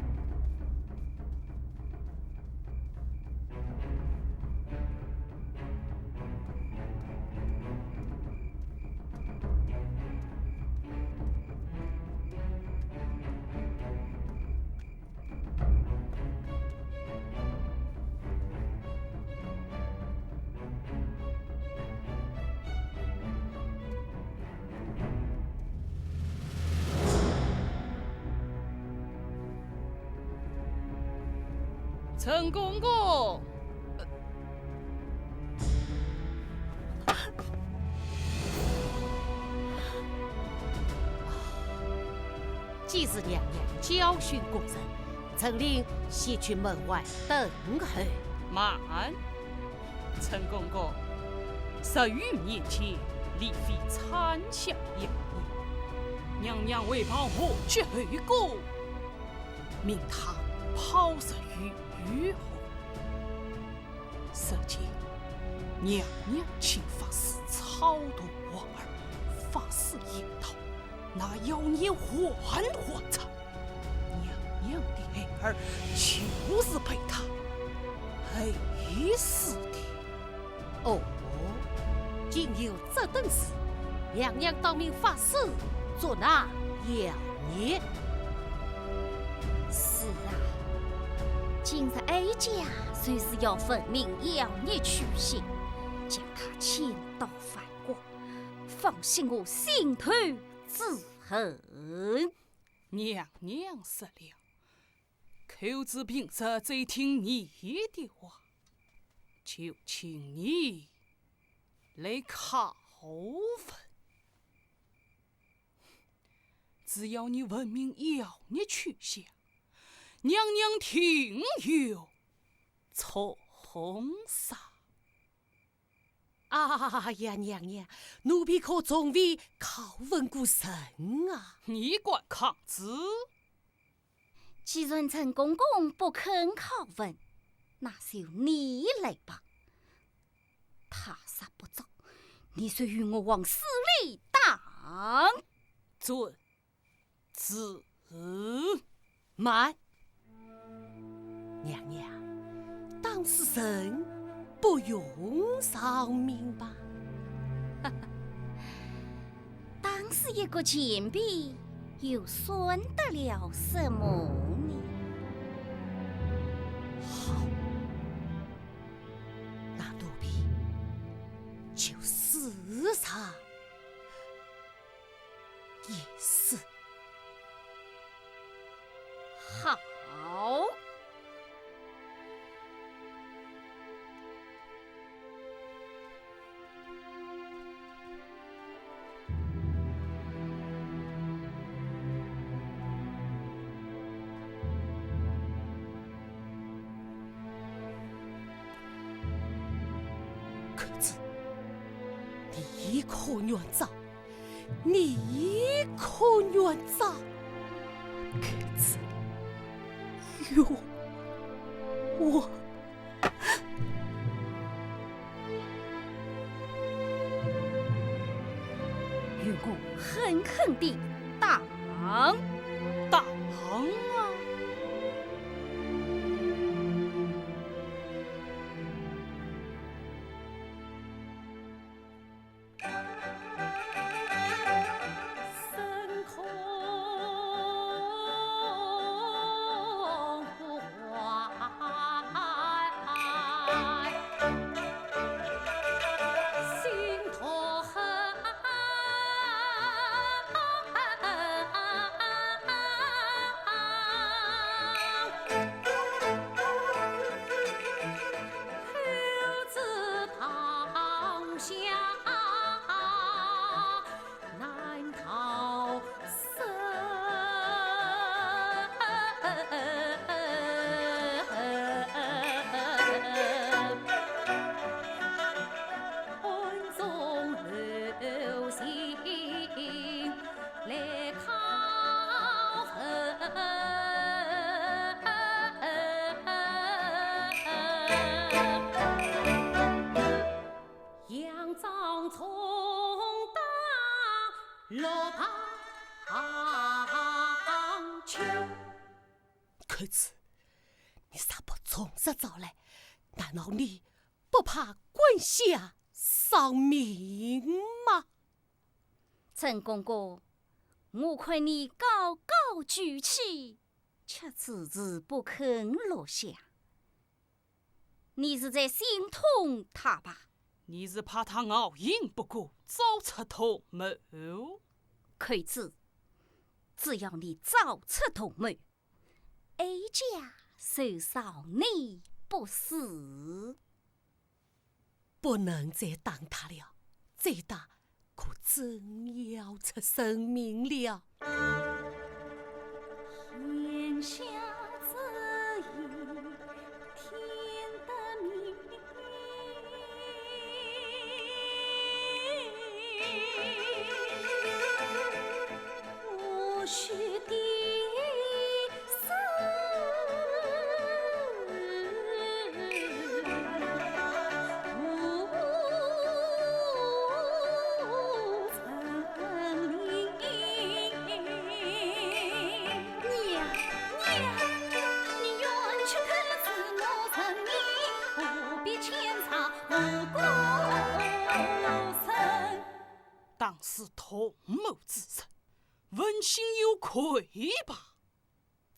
E: 陈公公，
C: 既是娘娘教训过人，陈令先去门外等候。
E: 慢，陈公公，10余年前，李妃产下养你，娘娘为帮我绝后果，命他抛石于火。如今娘娘请法师超度王儿，法师引导，那妖孽还他。娘娘的孩儿就是被他害死的。
C: 哦，竟有这等事！娘娘当命法师做那妖孽。
A: 是啊，今日哀家虽是要分明妖孽去向，将他千刀万剐，放心我心头之恨。
E: 娘娘失了，口子平日最听你的话，就请你来拷问。只要你问明妖孽去向，娘娘听有从啥？
C: 啊呀，娘娘，奴婢可从未拷问过神啊！
E: 你管抗子？
A: 既然陈公公不肯拷问，那就你来吧。他杀不走，你遂与我往死里打。
E: 准。子
C: 慢，娘娘，当事人不用偿命吧？
A: 当时一个贱婢，又算得了什么呢？
C: 好，那奴婢就死上一死。
D: 好，
C: 可子，你可愿走？你可愿走？可子，哟，我
A: 如果狠狠地打，
E: 当啊！
D: 升空怀，心头恨。口子堂下难逃生。恩中留心来考杨张充当罗旁秋。
C: 可子，你啥不从实找来？难道你不怕官下丧命吗？
A: 陈公公，我看你高高举起，却迟迟不肯落下。你是在心痛他吧？
E: 你是怕他熬赢不过，早出同谋。
A: 可子，只要你早出同谋，A 家受伤你不死。
C: 不能再当他了，再打可真要出生命了。
A: 天下之意，天得明。我须的
E: 当是同谋之人，问心有愧吧？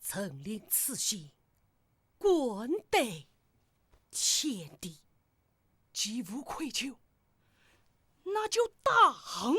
C: 臣领此行，官得天地。
E: 既无愧疚，那就当啊！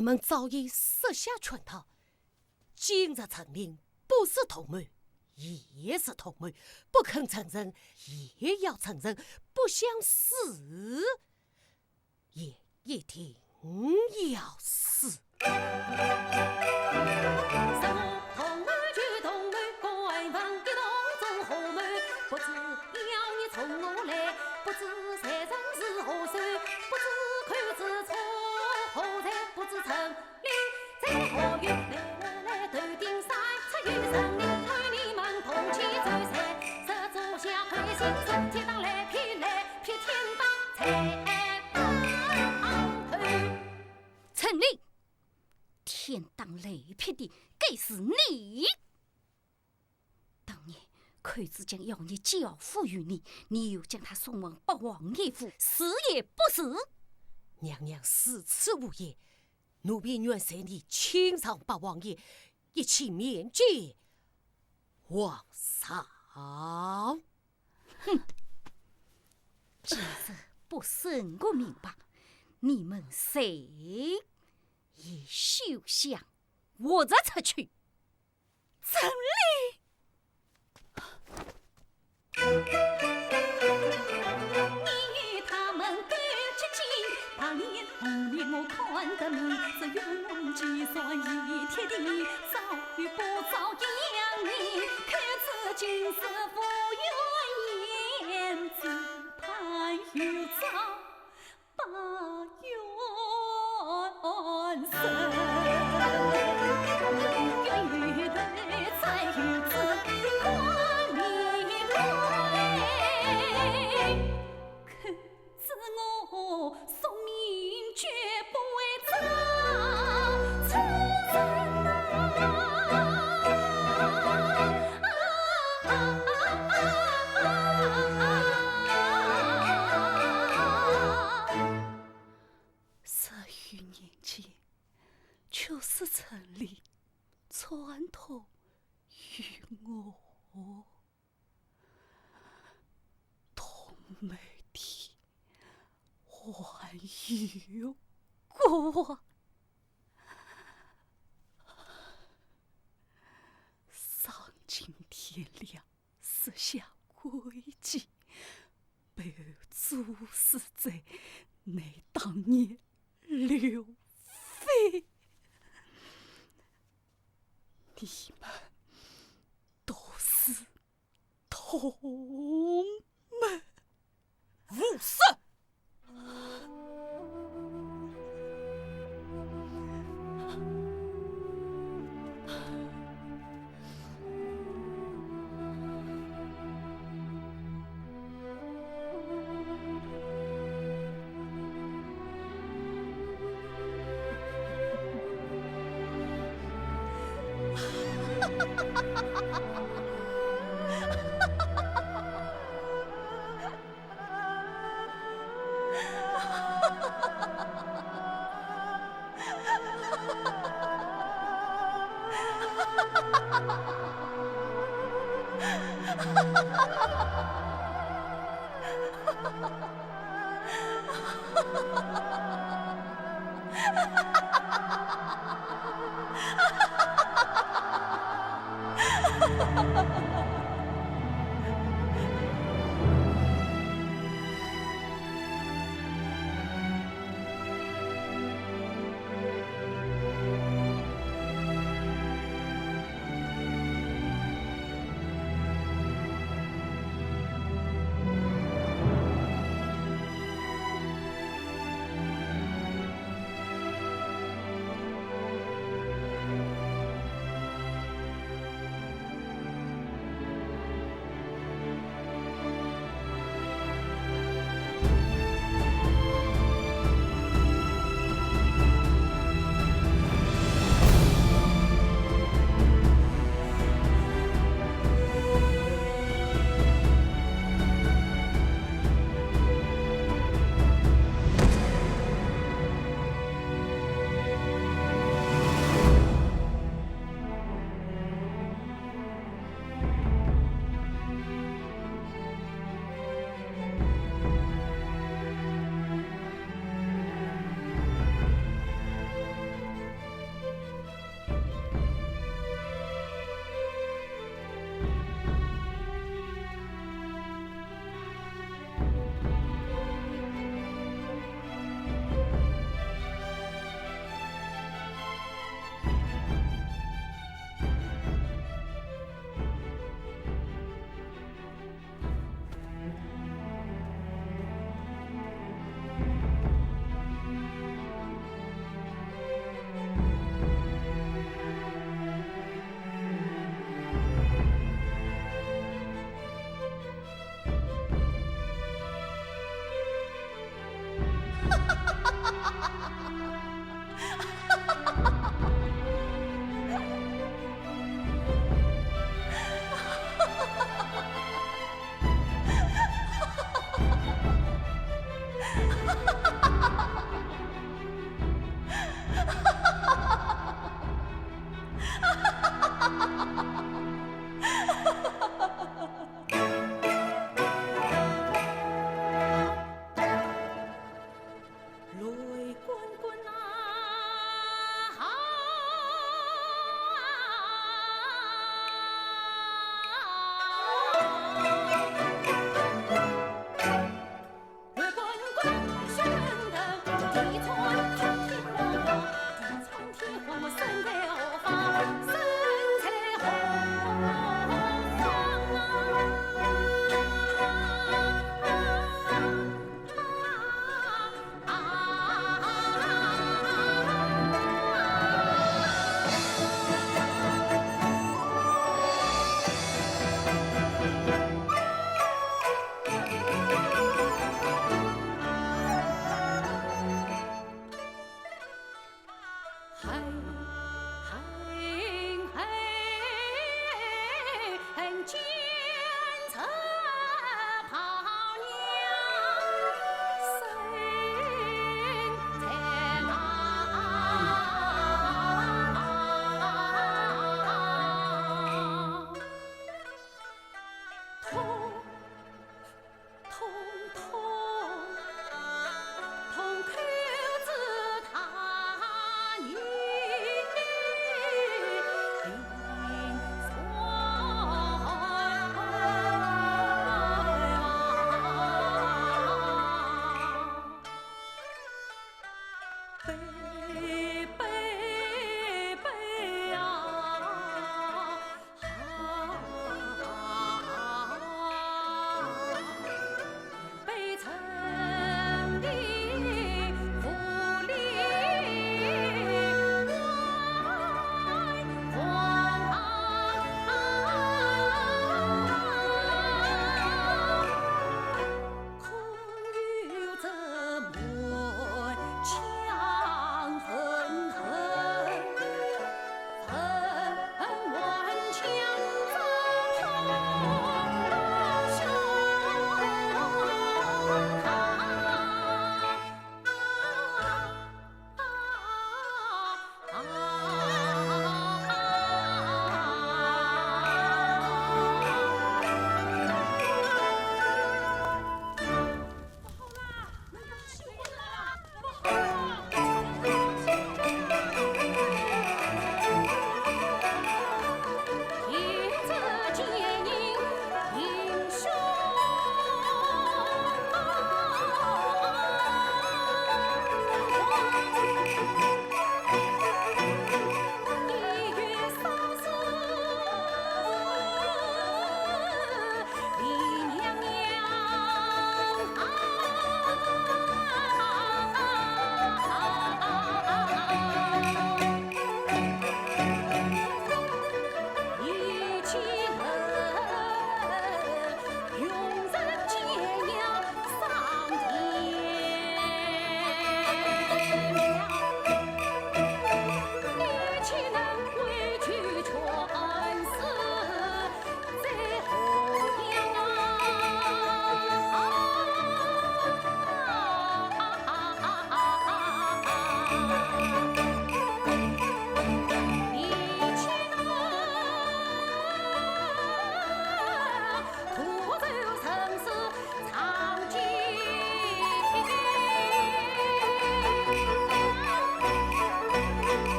C: 你们早已设下圈套，今日承认不是同门，也是同门，不肯承认也要承认，不想死也一定要死。
F: 不知要你从何来，不知财神是何寿，不知看子从何在，不知城里在何月，来头顶山，出于神灵，看你们同气走山，这座下快心中天当来劈天当财当头。
A: 陈令，天当雷劈的该是你。当年寇子将妖孽交付于你，你又将他送往八王爷府，死也不死。
C: 娘娘死此无言，奴婢愿随你亲上八王爷，一起面见皇上。
A: 哼！今日不审个明白，你们谁也休想活着出去。陈令。
F: 你与他们敢接近，当年红脸我看得明，只用计算一天地，早与不早一样你，看此今世不愿言，只盼有朝把冤伸。冤对才有子。我送命绝不会长，此生
A: 10余年前，确实陈令传托于我，同门的还有过。丧尽天良，设下诡计，被诛死在你当年刘妃。你们都是同门。
E: 无事。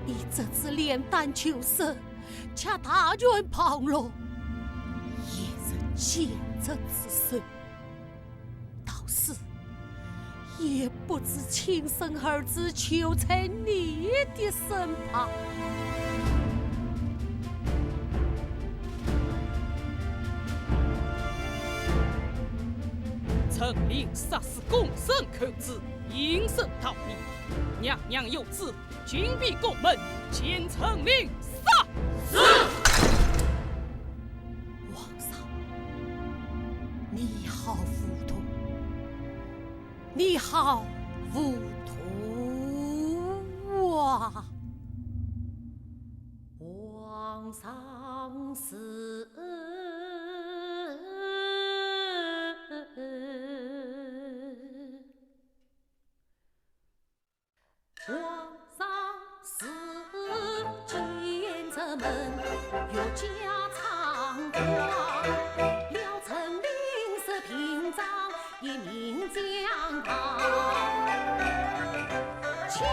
C: 你这次炼丹求生，恰大权旁落，也是奸贼之手。到时也不知亲生儿子囚在你的身旁。
E: 臣令杀死共生口子，应声逃命。娘娘有旨，紧闭宫门，见臣令杀。
C: 是。皇上，你好糊涂，你好糊涂啊！
F: 皇上是皇上是奸贼们有家常话，了臣领是平章一名将堂，岂能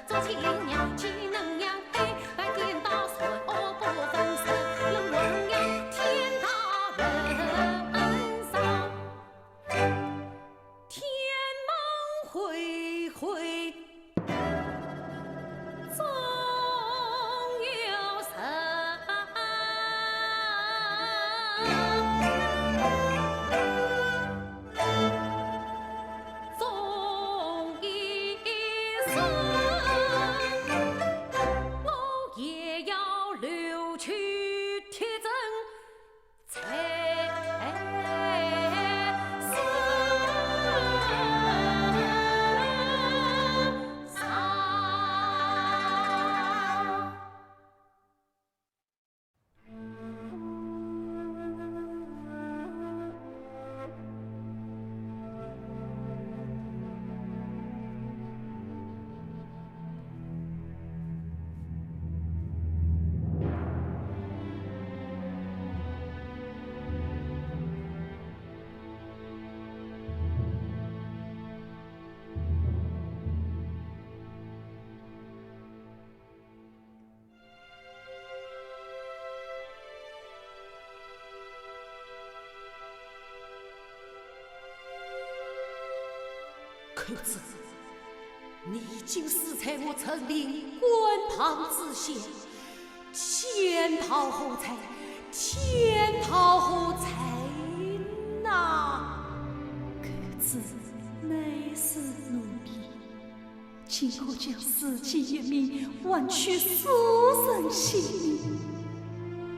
F: 做亲娘，岂能让黑白颠倒，水不分身，能弘扬天大人上，天门恢恢，终有神。
C: 口子，你已经死在我臣令官旁之下，潜逃后才，潜逃后才呐！
A: 口子乃是奴婢，今后将死其一命，换取书生性命。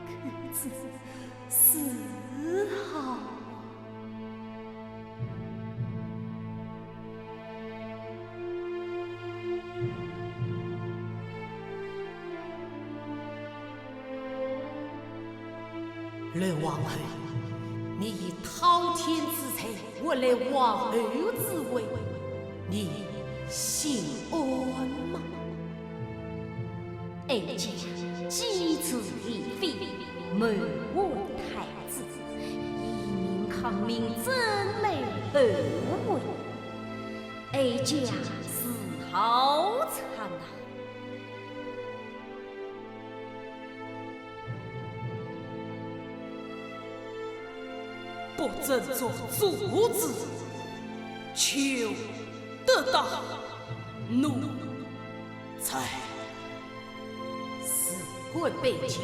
A: 口子死好。
C: 乐王后，你以滔天之才我来王后之位，你心安吗？
F: 哀家机智亦非，谋问太子，以民抗民，真乃而为。哀家是好惨啊！
E: 不振作主子，求得到奴才。
C: 事关百姓，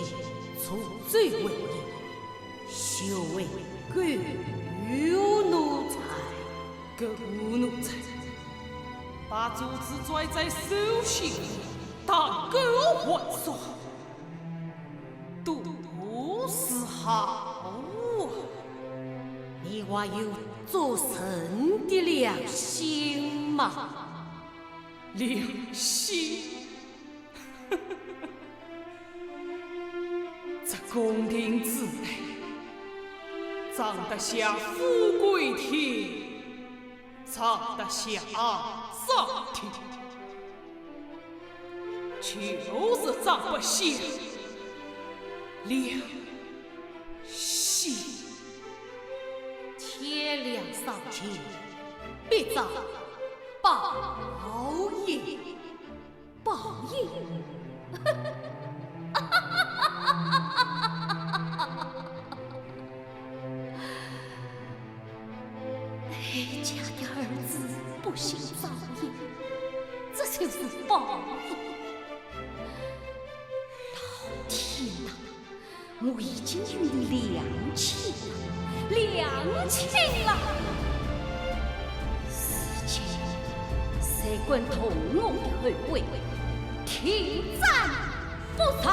C: 除罪为业，修为狗奴才。
E: 狗奴才，把主子拽在手心里，当狗玩耍，都是好啊！
C: 你还有做神的良心吗？
E: 良心，这宫廷之内，装得下富贵天，装得下上天，就是长不下良心。
C: 天良上前，必遭报应。
F: 报应！哀家的儿子不幸遭殃，这就是报应。老天呐，我已经与你两清了，两清了。事情谁管同我的后悔？停战不吵。